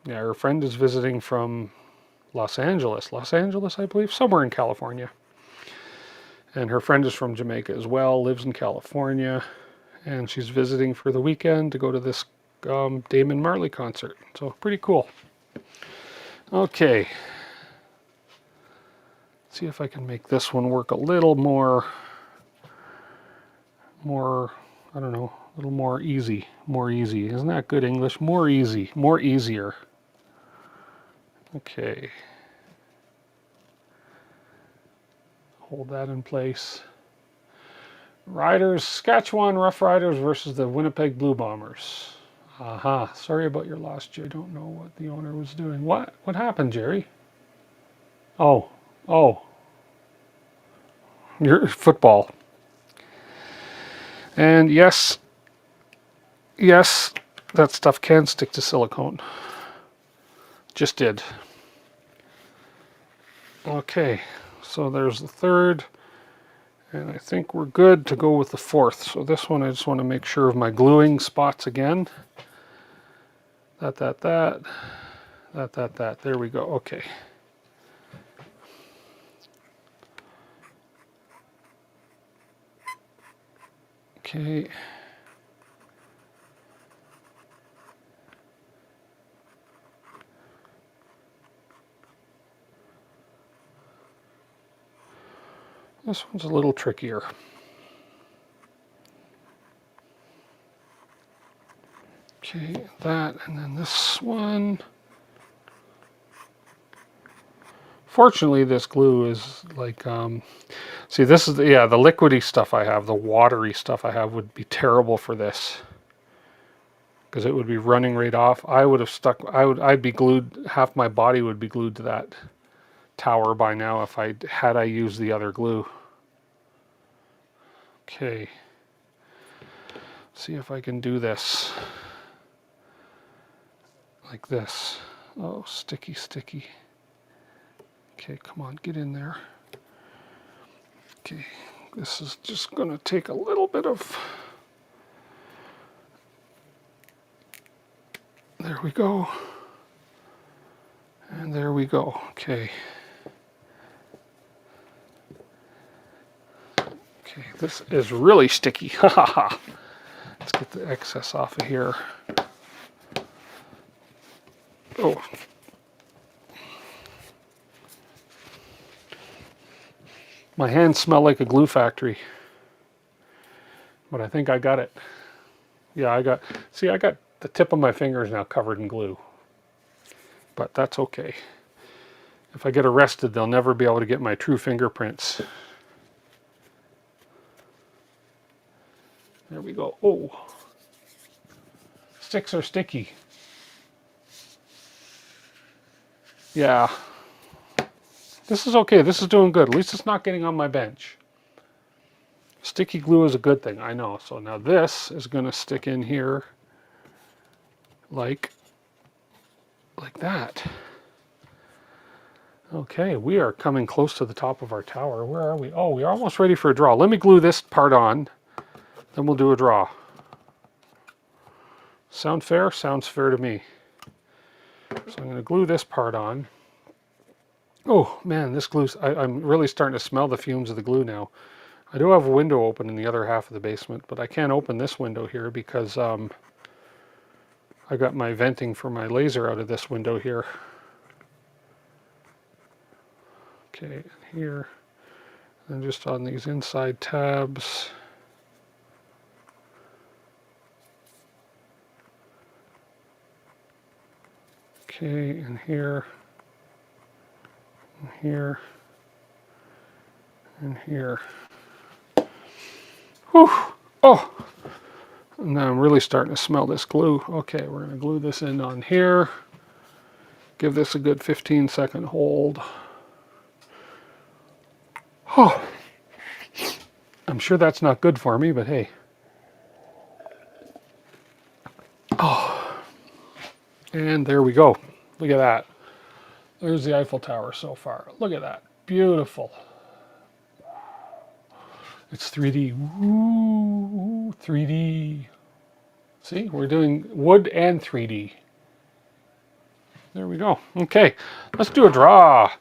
Yeah, her friend is visiting from Los Angeles, I believe, somewhere in California. And her friend is from Jamaica as well, lives in California, and she's visiting for the weekend to go to this Damon Marley concert. So pretty cool. Okay. Let's see if I can make this one work a little more, I don't know, a little more easy. More easy. Isn't that good English? More easy. More easier. Okay. Hold that in place. Riders, Saskatchewan Rough Riders versus the Winnipeg Blue Bombers. Aha. Sorry about your loss, Jerry. I don't know what the owner was doing. What? What happened, Jerry? Oh. Your football. And yes, that stuff can stick to silicone. Just did. Okay, so there's the third. And I think we're good to go with the fourth. So this one, I just want to make sure of my gluing spots again. That. There we go. Okay. Okay. This one's a little trickier. Okay, that, and then this one. Fortunately, this glue is like, see, this is the liquidy stuff I have, the watery stuff I have would be terrible for this. Because it would be running right off. I would have stuck, I'd be glued, half my body would be glued to that. tower by now if I used the other glue. Okay. See if I can do this. Like this. Oh, sticky, sticky. Okay, come on, get in there. Okay, this is just going to take a little bit of... There we go. And there we go. Okay. Okay, this is really sticky. Ha ha ha. Let's get the excess off of here. Oh. My hands smell like a glue factory. But I think I got it. Yeah, I got the tip of my fingers now covered in glue. But that's okay. If I get arrested, they'll never be able to get my true fingerprints. There we go. Oh. Sticks are sticky. Yeah. This is okay. This is doing good. At least it's not getting on my bench. Sticky glue is a good thing, I know. So now this is going to stick in here like that. Okay, we are coming close to the top of our tower. Where are we? Oh, we're almost ready for a draw. Let me glue this part on, then we'll do a draw. Sound fair? Sounds fair to me. So I'm going to glue this part on. Oh man, this glue's, I'm really starting to smell the fumes of the glue now. I do have a window open in the other half of the basement, but I can't open this window here because I got my venting for my laser out of this window here. Okay, here, and just on these inside tabs. Okay, and here, and here, and here. Whew! Oh! Now I'm really starting to smell this glue. Okay, we're going to glue this in on here. Give this a good 15-second hold. Oh! I'm sure that's not good for me, but hey. Oh! And there we go. Look at that. There's the Eiffel Tower so far. Look at that. Beautiful. It's 3D. Woo, 3D. See, we're doing wood and 3D. There we go. Okay, let's do a draw.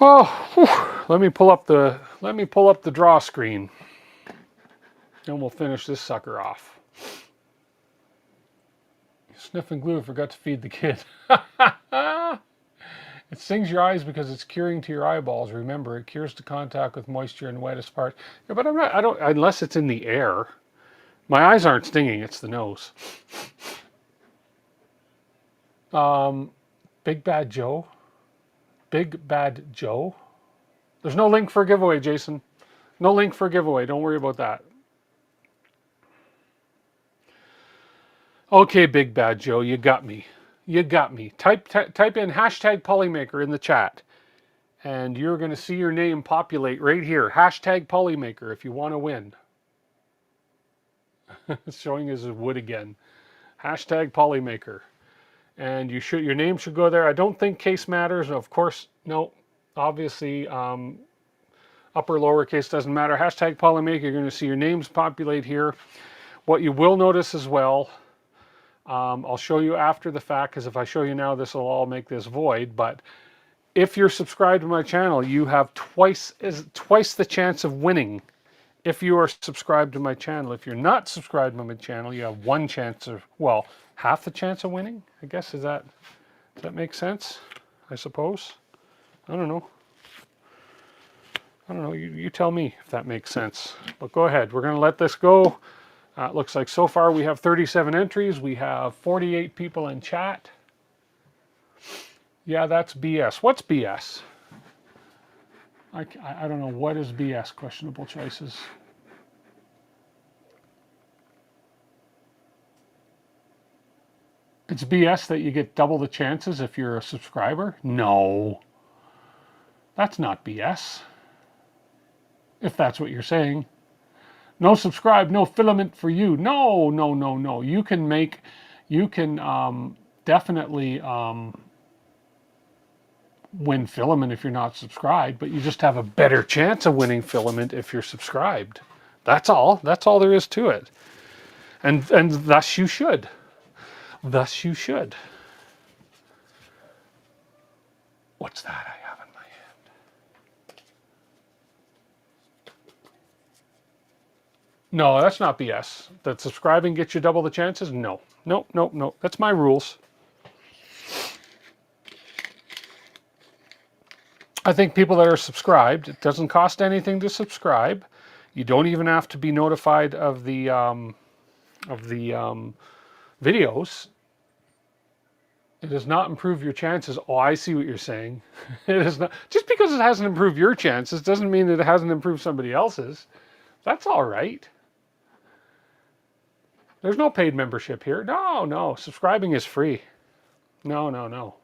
Oh, whew. Let me pull up the draw screen, and we'll finish this sucker off. Sniffing glue, forgot to feed the kid. It stings your eyes because it's curing to your eyeballs. Remember, it cures to contact with moisture in the wettest part. Yeah, but I don't, unless it's in the air. My eyes aren't stinging, it's the nose. Big Bad Joe. Big Bad Joe. There's no link for a giveaway, Jason. No link for a giveaway. Don't worry about that. Okay, Big Bad Joe, you got me. You got me. Type in hashtag Polymaker in the chat, and you're going to see your name populate right here. Hashtag Polymaker if you want to win. It's showing as wood again. Hashtag Polymaker. And your name should go there. I don't think case matters. Of course, no. Obviously, upper, lowercase doesn't matter. Hashtag Polymaker. You're going to see your names populate here. What you will notice as well, I'll show you after the fact, because if I show you now, this will all make this void. But if you're subscribed to my channel, you have twice the chance of winning. If you are subscribed to my channel. If you're not subscribed to my channel, you have one chance of, well, half the chance of winning, I guess. Does that make sense? I suppose. I don't know. I don't know. You tell me if that makes sense. But go ahead. We're going to let this go. It looks like so far we have 37 entries. We have 48 people in chat. Yeah, that's BS. What's BS? I don't know. What is BS? Questionable choices. It's BS that you get double the chances if you're a subscriber? No. That's not BS, if that's what you're saying. No subscribe, no filament for you. No, no, no, no. You can definitely win filament if you're not subscribed, but you just have a better chance of winning filament if you're subscribed. That's all. That's all there is to it. And thus you should. Thus you should. What's that I have in my hand? No, that's not BS. That subscribing gets you double the chances? No. Nope, nope, nope. That's my rules. I think people that are subscribed, it doesn't cost anything to subscribe. You don't even have to be notified of the videos. It does not improve your chances. Oh, I see what you're saying. It is not, just because it hasn't improved your chances doesn't mean that it hasn't improved somebody else's. That's all right. There's no paid membership here. No, no. Subscribing is free. No, no, no.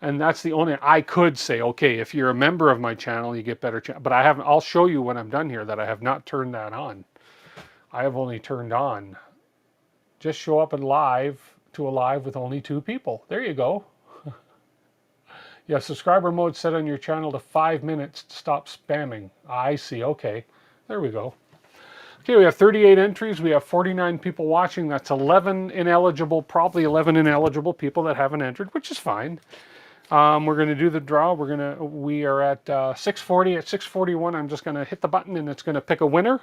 And that's the only, I could say, okay, if you're a member of my channel, you get better chance. But I haven't, I'll show you when I'm done here that I have not turned that on. I have only turned on. Just show up and live to a live with only 2 people. There you go. You have subscriber mode set on your channel to 5 minutes to stop spamming. I see, okay. There we go. Okay, we have 38 entries. We have 49 people watching. That's 11 ineligible, probably 11 ineligible people that haven't entered, which is fine. We're going to do the draw. We are at 6:40. At 6:41, I'm just going to hit the button and it's going to pick a winner.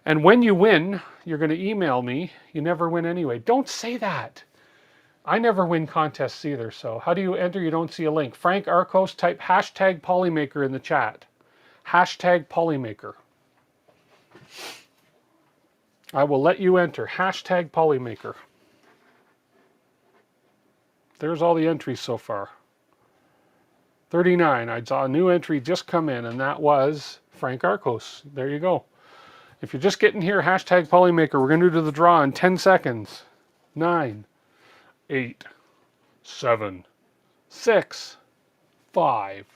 And when you win, you're going to email me. You never win anyway. Don't say that. I never win contests either. So how do you enter? You don't see a link. Frank Arcos, type hashtag Polymaker in the chat. Hashtag Polymaker. I will let you enter. Hashtag Polymaker. There's all the entries so far. 39. I saw a new entry just come in, and that was Frank Arcos. There you go. If you're just getting here, hashtag Polymaker. We're going to do the draw in 10 seconds. 9, 8, 7, 6, 5,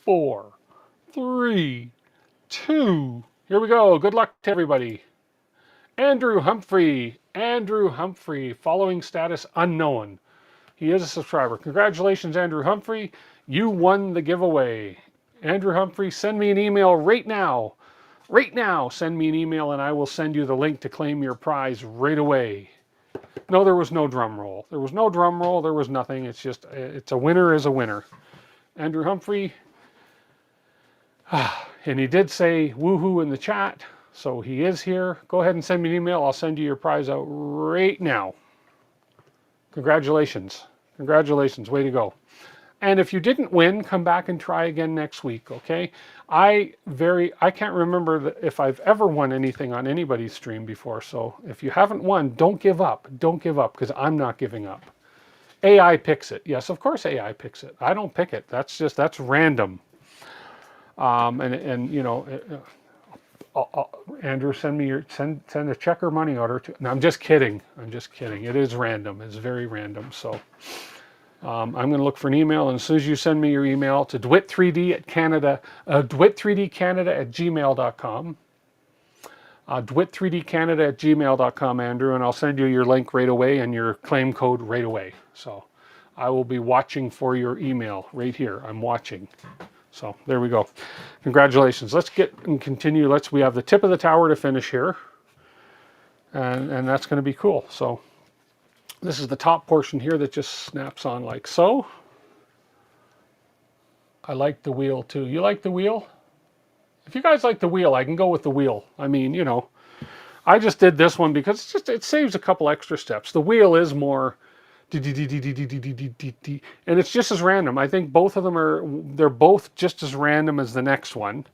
4, 3, 2. Here we go. Good luck to everybody. Andrew Humphrey. Andrew Humphrey. Following status unknown. He is a subscriber. Congratulations, Andrew Humphrey. You won the giveaway. Andrew Humphrey, send me an email right now. Right now, send me an email and I will send you the link to claim your prize right away. No, there was no drum roll. There was no drum roll. There was nothing. It's just, it's a winner is a winner. Andrew Humphrey. And he did say woohoo in the chat. So he is here. Go ahead and send me an email. I'll send you your prize out right now. Congratulations. Congratulations. Way to go. And if you didn't win, come back and try again next week, okay? I can't remember if I've ever won anything on anybody's stream before, so if you haven't won, don't give up. Don't give up, because I'm not giving up. AI picks it. Yes, of course AI picks it. I don't pick it. That's random. And you know, Andrew, send a check or money order to. No, I'm just kidding. I'm just kidding. It is random. It's very random. So I'm going to look for an email, and as soon as you send me your email to dwit3dcanada@gmail.com. dwit3dcanada@gmail.com, Andrew, and I'll send you your link right away and your claim code right away. So I will be watching for your email right here. I'm watching. So there we go. Congratulations. Let's get and continue. We have the tip of the tower to finish here. And that's going to be cool. So this is the top portion here that just snaps on like so. I like the wheel too. You like the wheel? If you guys like the wheel, I can go with the wheel. I mean, you know, I just did this one because it saves a couple extra steps. The wheel is more and it's just as random. I think both of them they're both just as random as the next one.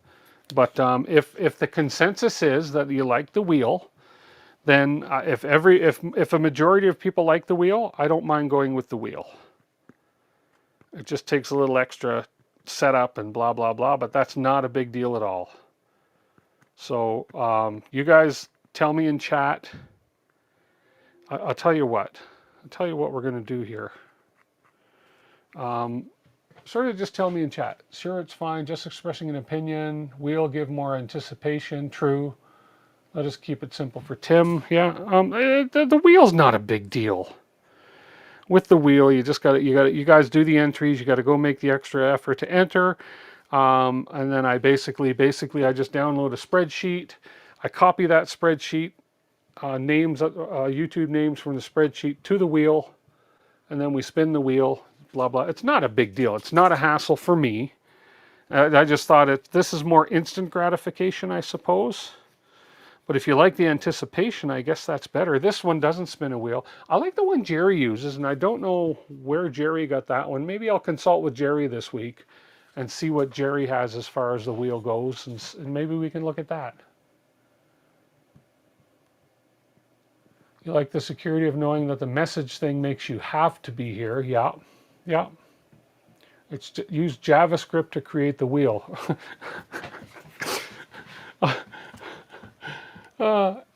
But if the consensus is that you like the wheel, then if a majority of people like the wheel, I don't mind going with the wheel. It just takes a little extra setup and blah blah blah, but that's not a big deal at all. So you guys tell me in chat. I'll tell you what. I'll tell you what we're going to do here. sort of just tell me in chat. Sure, it's fine. Just expressing an opinion. We'll give more anticipation. True. Let us keep it simple for Tim. Yeah. The wheel's not a big deal. With the wheel, you just got to, you guys do the entries. You got to go make the extra effort to enter. And then I basically I just download a spreadsheet. I copy that spreadsheet, names, YouTube names from the spreadsheet to the wheel, and then we spin the wheel, blah, blah. It's not a big deal. It's not a hassle for me. I just thought this is more instant gratification, I suppose. But if you like the anticipation, I guess that's better. This one doesn't spin a wheel. I like the one Jerry uses, and I don't know where Jerry got that one. Maybe I'll consult with Jerry this week and see what Jerry has as far as the wheel goes, and maybe we can look at that. You like the security of knowing that the message thing makes you have to be here. Yeah, yeah. It's use JavaScript to create the wheel.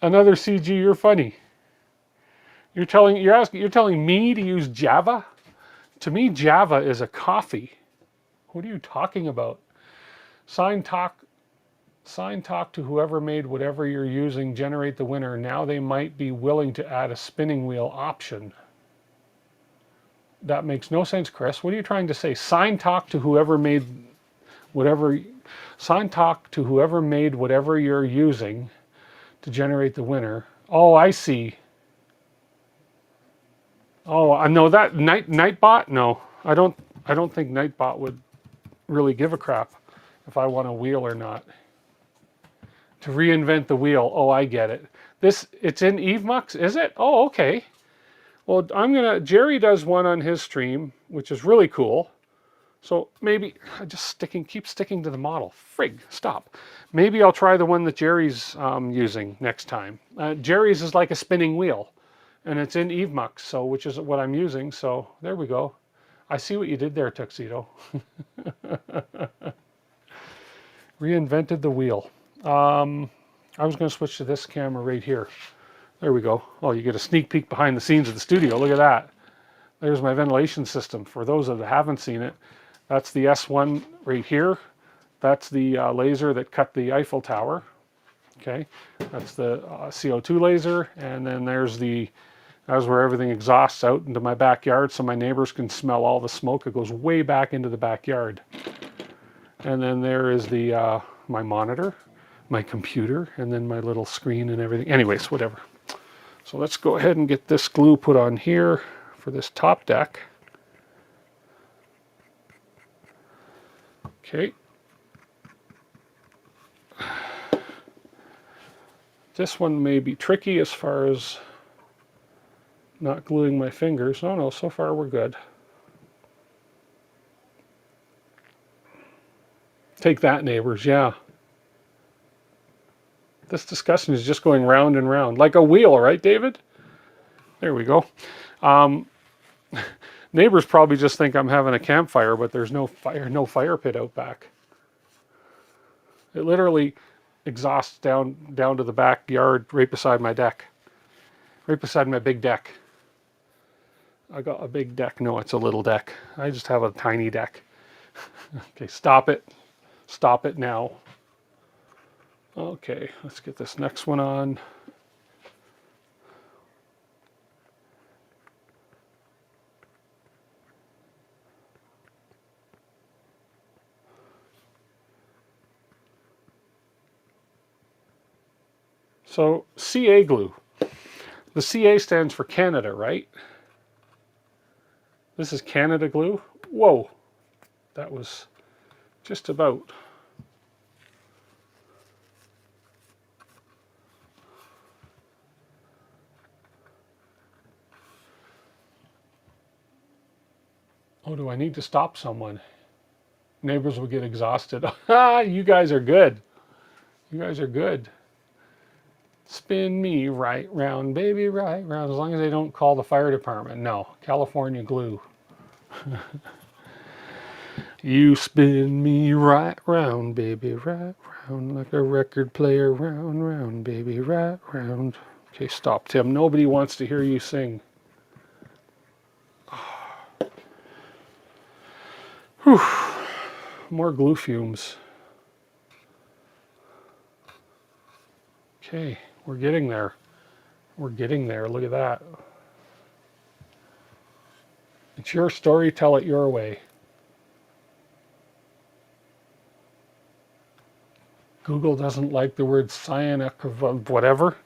Another CG, you're funny. You're telling me to use Java? To me, Java is a coffee. What are you talking about? Sign talk to whoever made whatever you're using, generate the winner. Now they might be willing to add a spinning wheel option. That makes no sense, Chris. What are you trying to say? Sign talk to whoever made whatever you're using to generate the winner. Oh, I see. Oh, I know that Nightbot. No, I don't think Nightbot would really give a crap if I want a wheel or not. To reinvent the wheel. Oh, I get it. It's in EveMux, is it? Oh, okay. Well, Jerry does one on his stream, which is really cool. So maybe I just keep sticking to the model. Frig, stop. Maybe I'll try the one that Jerry's using next time. Jerry's is like a spinning wheel, and it's in EveMux, so which is what I'm using. So there we go. I see what you did there, Tuxedo. Reinvented the wheel. I was going to switch to this camera right here. There we go. Oh, you get a sneak peek behind the scenes of the studio. Look at that. There's my ventilation system. For those that haven't seen it, that's the S1 right here. That's the laser that cut the Eiffel Tower. Okay, that's the CO2 laser, and then that's where everything exhausts out into my backyard, so my neighbors can smell all the smoke. It goes way back into the backyard. And then there is the my monitor, my computer, and then my little screen and everything. Anyways, whatever. So let's go ahead and get this glue put on here for this top deck. Okay. This one may be tricky as far as not gluing my fingers. No, so far we're good. Take that, neighbors, yeah. This discussion is just going round and round, like a wheel, right, David? There we go. Neighbors probably just think I'm having a campfire, but there's no fire pit out back. It literally exhausts down to the backyard right beside my deck. Right beside my big deck. I got a big deck. No, it's a little deck. I just have a tiny deck. Okay, stop it. Stop it now. Okay, let's get this next one on. So, CA glue. The CA stands for Canada, right? This is Canada glue. Whoa, that was just about. Oh, do I need to stop someone? Neighbors will get exhausted. Ah, you guys are good. You guys are good. Spin me right round, baby, right round. As long as they don't call the fire department. No, California glue. You spin me right round, baby, right round. Like a record player, round, round, baby, right round. Okay, stop, Tim. Nobody wants to hear you sing. Whew. More glue fumes. Okay, we're getting there. We're getting there. Look at that. It's your story. Tell it your way. Google doesn't like the word cyanic of whatever.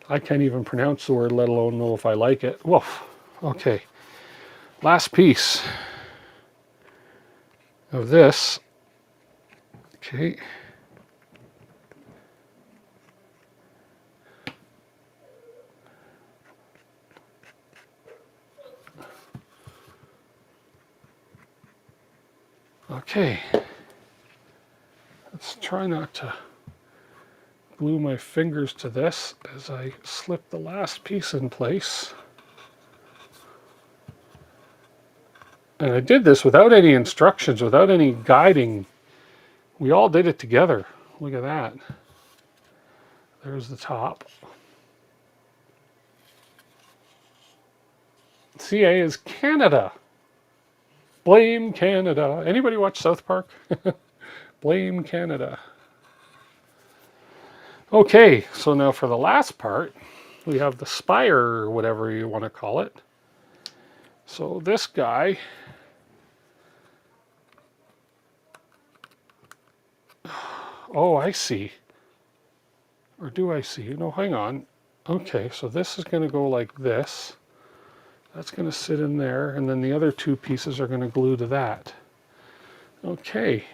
I can't even pronounce the word, let alone know if I like it. Woof. Okay. Last piece of this. Okay. Okay. Let's try not to glue my fingers to this as I slip the last piece in place. And I did this without any instructions, without any guiding. We all did it together. Look at that. There's the top. CA is Canada. Blame Canada. Anybody watch South Park? Blame Canada. Okay, so now for the last part, we have the spire, or whatever you want to call it. So this guy, oh, I see. Or do I see? No, hang on. Okay, so this is going to go like this. That's going to sit in there, and then the other two pieces are going to glue to that. Okay,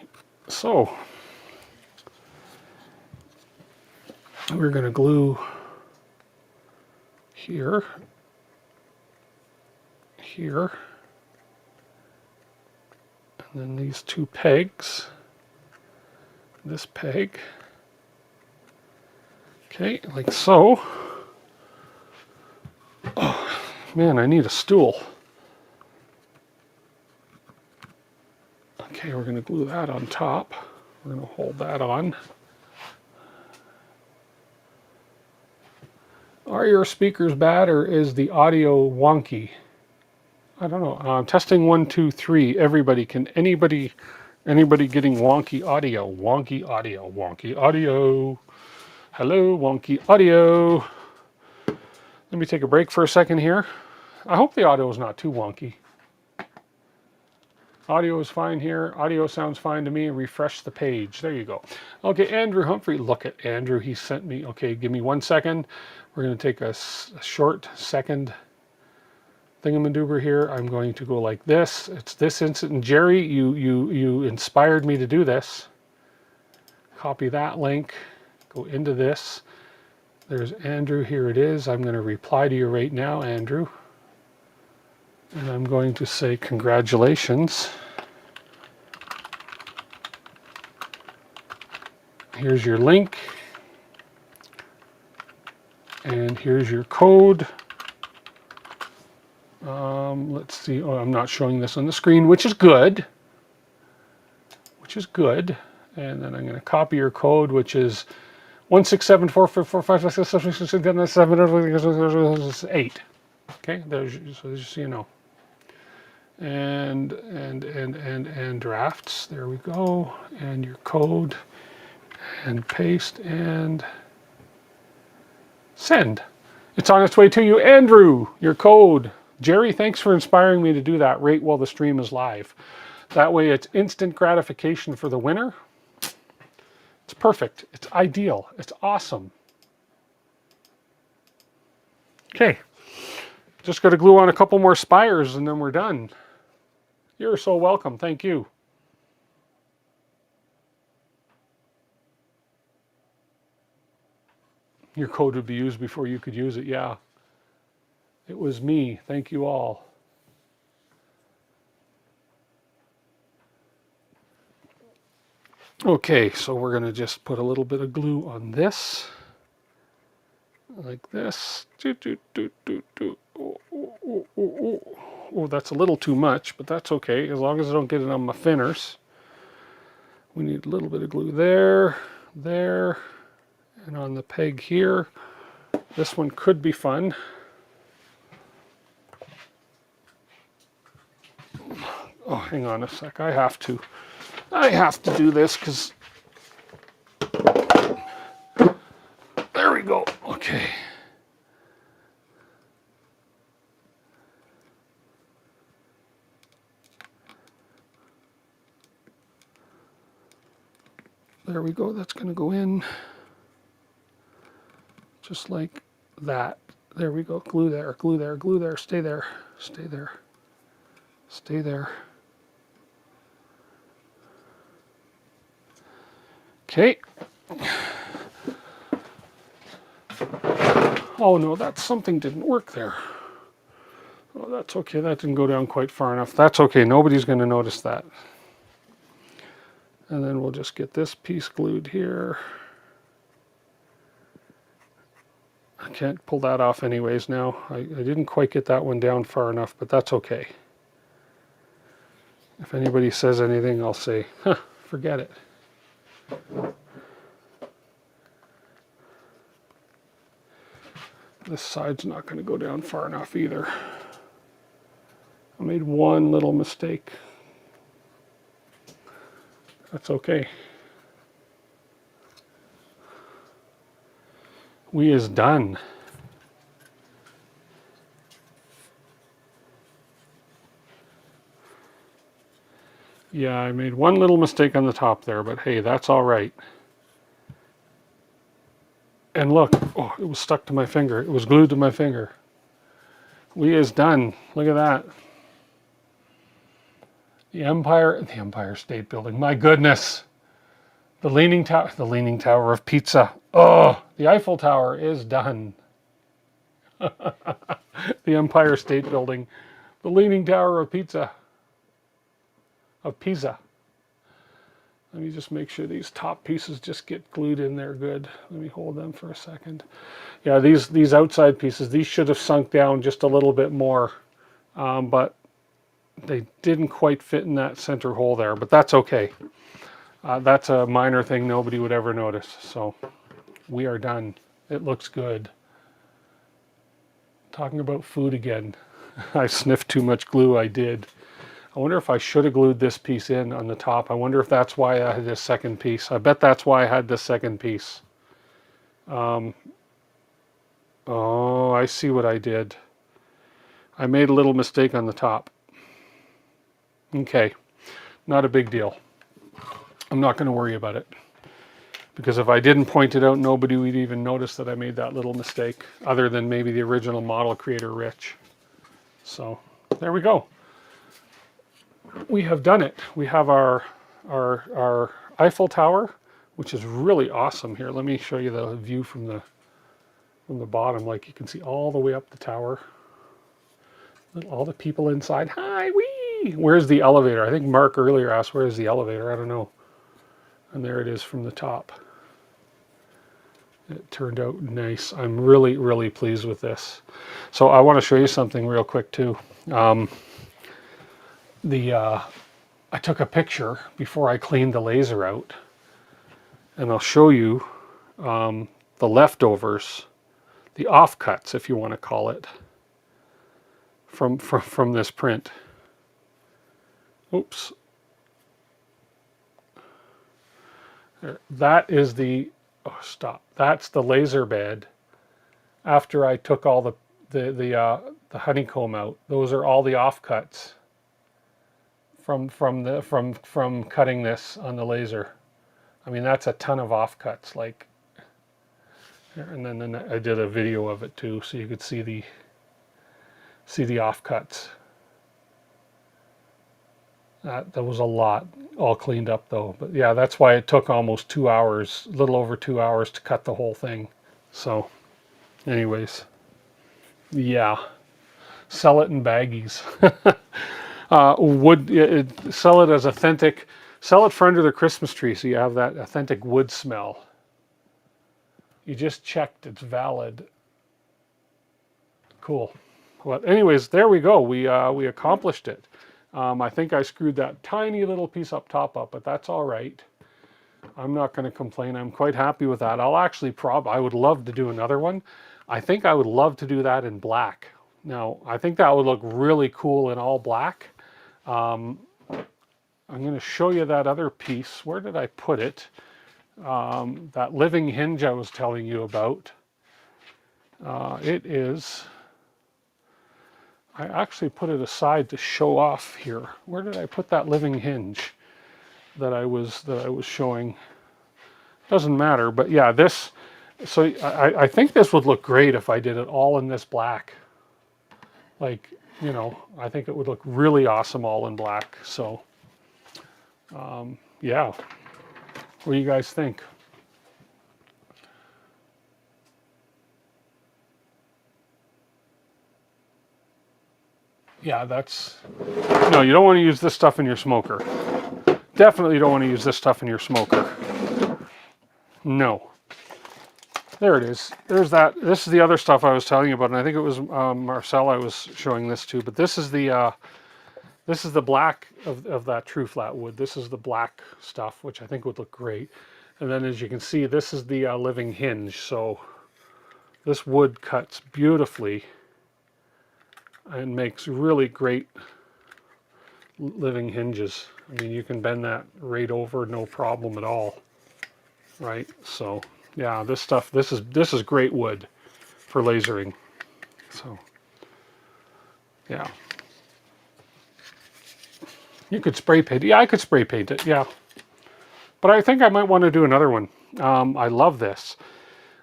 so we're going to glue here, here, and then these two pegs, this peg. Okay, like so. Oh, man, I need a stool. Okay, we're going to glue that on top. We're going to hold that on. Are your speakers bad or is the audio wonky? I don't know. Testing 1, 2, 3. Everybody, anybody getting wonky audio? Wonky audio. Wonky audio. Hello, wonky audio. Let me take a break for a second here. I hope the audio is not too wonky. Audio is fine here. Audio sounds fine to me. Refresh the page. There you go. Okay, Andrew Humphrey. Look at Andrew. He sent me. Okay, give me 1 second. We're going to take a short second thingamadoober here. I'm going to go like this. It's this instant. And Jerry, you inspired me to do this. Copy that link. Go into this. There's Andrew. Here it is. I'm going to reply to you right now, Andrew. And I'm going to say congratulations. Here's your link. And here's your code. Let's see. Oh, I'm not showing this on the screen, which is good. Which is good. And then I'm going to copy your code, which is 16744566778. Okay, so just so you know. And drafts. There we go. And your code. And paste and send. It's on its way to you, Andrew. Your code. Jerry, thanks for inspiring me to do that right while the stream is live. That way it's instant gratification for the winner. It's perfect. It's ideal. It's awesome. Okay. Just got to glue on a couple more spires and then we're done. You're so welcome. Thank you. Your code would be used before you could use it. Yeah. It was me. Thank you all. Okay, so we're going to just put a little bit of glue on this. Like this. Oh, that's a little too much, but that's okay, as long as I don't get it on my finners. We need a little bit of glue there, there, and on the peg here. This one could be fun. hang on a sec. I have to do this because there we go. Okay. There we go. That's going to go in just like that. There we go. Glue there, glue there, glue there. Stay there, stay there, stay there. Okay. Oh no, that something didn't work there. Oh, that's okay. That didn't go down quite far enough. That's okay. Nobody's going to notice that. And then we'll just get this piece glued here. I can't pull that off anyways now. I didn't quite get that one down far enough, but that's okay. If anybody says anything, I'll say, huh, forget it. This side's not going to go down far enough either. I made one little mistake. That's okay. We is done. Yeah, I made one little mistake on the top there, but hey, that's all right. And look, oh, it was stuck to my finger. It was glued to my finger. We is done. Look at that. The Empire State Building. My goodness. The Leaning Tower of Pizza. Oh, the Eiffel Tower is done. The Empire State Building. The Leaning Tower of Pizza. Of Pisa. Let me just make sure these top pieces just get glued in there good. Let me hold them for a second. Yeah, these outside pieces, these should have sunk down just a little bit more, but they didn't quite fit in that center hole there, but that's okay. That's a minor thing nobody would ever notice. So we are done. It looks good. Talking about food again. I sniffed too much glue, I did. I wonder if I should have glued this piece in on the top. I wonder if that's why I had this second piece. I bet that's why I had this second piece. Oh, I see what I did. I made a little mistake on the top. Okay, not a big deal. I'm not going to worry about it. Because if I didn't point it out, nobody would even notice that I made that little mistake, other than maybe the original model creator, Rich. So, there we go. We have done it. We have our Eiffel Tower, which is really awesome here. Let me show you the view from the bottom. Like, you can see all the way up the tower. All the people inside. Hi, wee! Where's the elevator? I think Mark earlier asked, where's the elevator? I don't know. And there it is from the top. It turned out nice. I'm really, really pleased with this. So I want to show you something real quick too. I took a picture before I cleaned the laser out, and I'll show you the leftovers, the offcuts, if you want to call it, from this print. Oops. There. That is the, oh stop. That's the laser bed after I took all the honeycomb out. Those are all the offcuts from cutting this on the laser. I mean, that's a ton of offcuts. Like, and then I did a video of it too, so you could see the offcuts. That was a lot, all cleaned up though. But yeah, that's why it took almost 2 hours, a little over 2 hours to cut the whole thing. So, anyways, yeah, sell it in baggies. Sell it as authentic. Sell it for under the Christmas tree, so you have that authentic wood smell. You just checked; it's valid. Cool. Well, anyways, there we go. We accomplished it. I think I screwed that tiny little piece up top up, but that's all right. I'm not going to complain. I'm quite happy with that. I'll actually I would love to do another one. I think I would love to do that in black. Now, I think that would look really cool in all black. I'm going to show you that other piece. Where did I put it? That living hinge I was telling you about. It is, I actually put it aside to show off here. Where did I put that living hinge that I was showing? Doesn't matter, but yeah, this, so I think this would look great if I did it all in this black. Like, you know, I think it would look really awesome all in black. So, yeah. What do you guys think? Yeah, that's, no, you don't want to use this stuff in your smoker. Definitely don't want to use this stuff in your smoker. No. There it is. There's that. This is the other stuff I was telling you about, and I think it was Marcel I was showing this to. But this is the black of that true flat wood. This is the black stuff, which I think would look great. And then, as you can see, this is the living hinge. So this wood cuts beautifully and makes really great living hinges. I mean, you can bend that right over, no problem at all, right? So yeah, this stuff, this is great wood for lasering. So yeah, you could spray paint it. Yeah, I could spray paint it. Yeah, but I think I might want to do another one. I love this.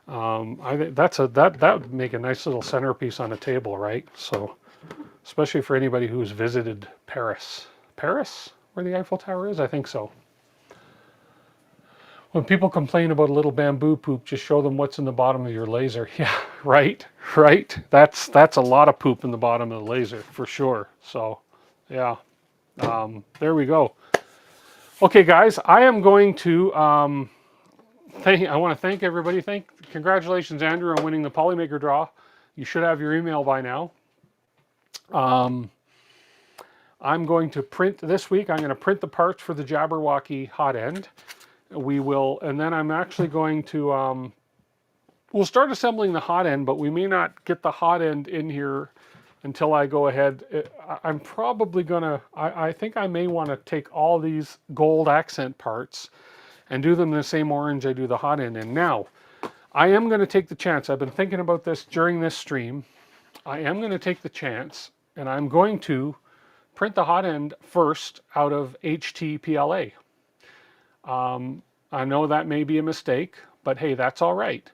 I think that would make a nice little centerpiece on a table, right? So especially for anybody who's visited Paris. Paris, where the Eiffel Tower is? I think so. When people complain about a little bamboo poop, just show them what's in the bottom of your laser. Yeah, right, right. That's a lot of poop in the bottom of the laser for sure. So, yeah, there we go. Okay, guys, I am going to I want to thank everybody. Congratulations, Andrew, on winning the Polymaker draw. You should have your email by now. I'm going to print this week. I'm going to print the parts for the Jabberwocky hot end. We will, and then I'm actually going to, we'll start assembling the hot end, but we may not get the hot end in here until I go ahead. I'm probably gonna, I think I may want to take all these gold accent parts and do them in the same orange I do the hot end in. Now, I am going to take the chance. I've been thinking about this during this stream. I am going to take the chance, and I'm going to print the hot end first out of HTPLA. I know that may be a mistake, but hey, that's all right.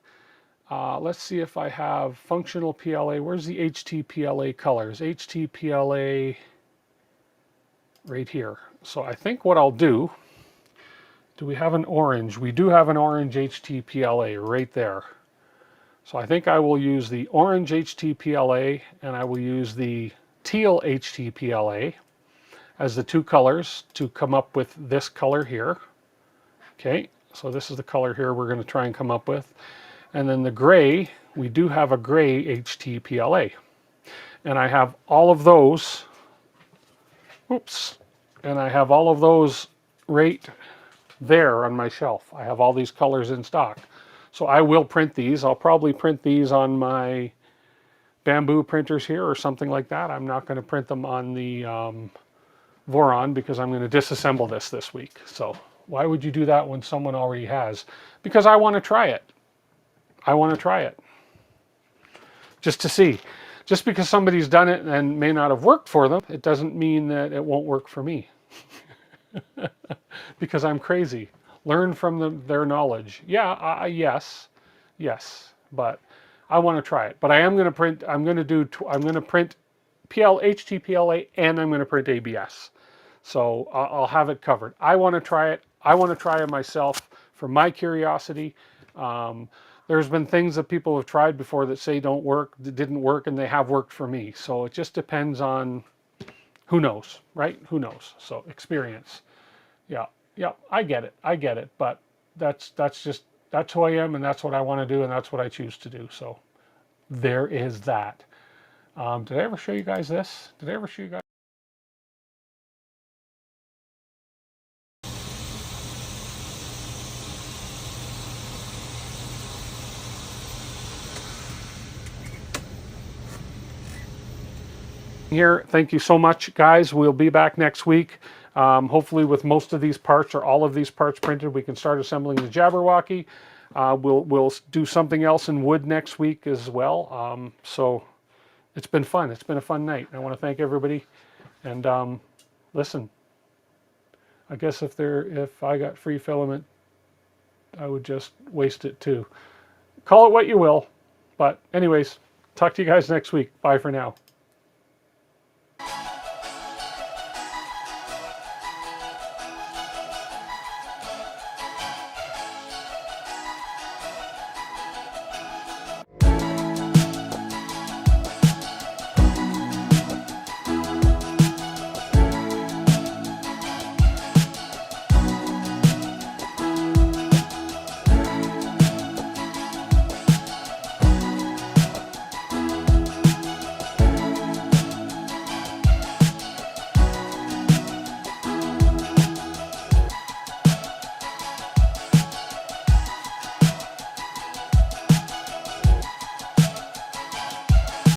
Let's see if I have functional PLA. Where's the HTPLA colors? HTPLA right here. So I think what I'll do we have an orange? We do have an orange HTPLA right there. So I think I will use the orange HTPLA and I will use the teal HTPLA as the two colors to come up with this color here. Okay, so this is the color here we're going to try and come up with. And then the gray, we do have a gray HTPLA. And I have all of those, oops, and I have all of those right there on my shelf. I have all these colors in stock. So I will print these. I'll probably print these on my bamboo printers here or something like that. I'm not going to print them on the Voron because I'm going to disassemble this week. So why would you do that when someone already has? Because I want to try it. I want to try it. Just to see. Just because somebody's done it and may not have worked for them, it doesn't mean that it won't work for me. Because I'm crazy. Learn from their knowledge. Yeah, yes, but I want to try it. But I am going to print. I'm going to print HTPLA and I'm going to print ABS. So I'll have it covered. I want to try it. I want to try it myself for my curiosity. There's been things that people have tried before that say don't work, that didn't work, and they have worked for me. So it just depends on who knows, right? Who knows? So experience. Yeah, I get it. But that's who I am, and that's what I want to do, and that's what I choose to do. So there is that. Did I ever show you guys this? Did I ever show you guys? Here, thank you so much, guys. We'll be back next week. Hopefully with most of these parts or all of these parts printed, we can start assembling the Jabberwocky. We'll do something else in wood next week as well. So it's been fun. It's been a fun night. I want to thank everybody. And listen, I guess if I got free filament, I would just waste it too. Call it what you will. But anyways, talk to you guys next week. Bye for now.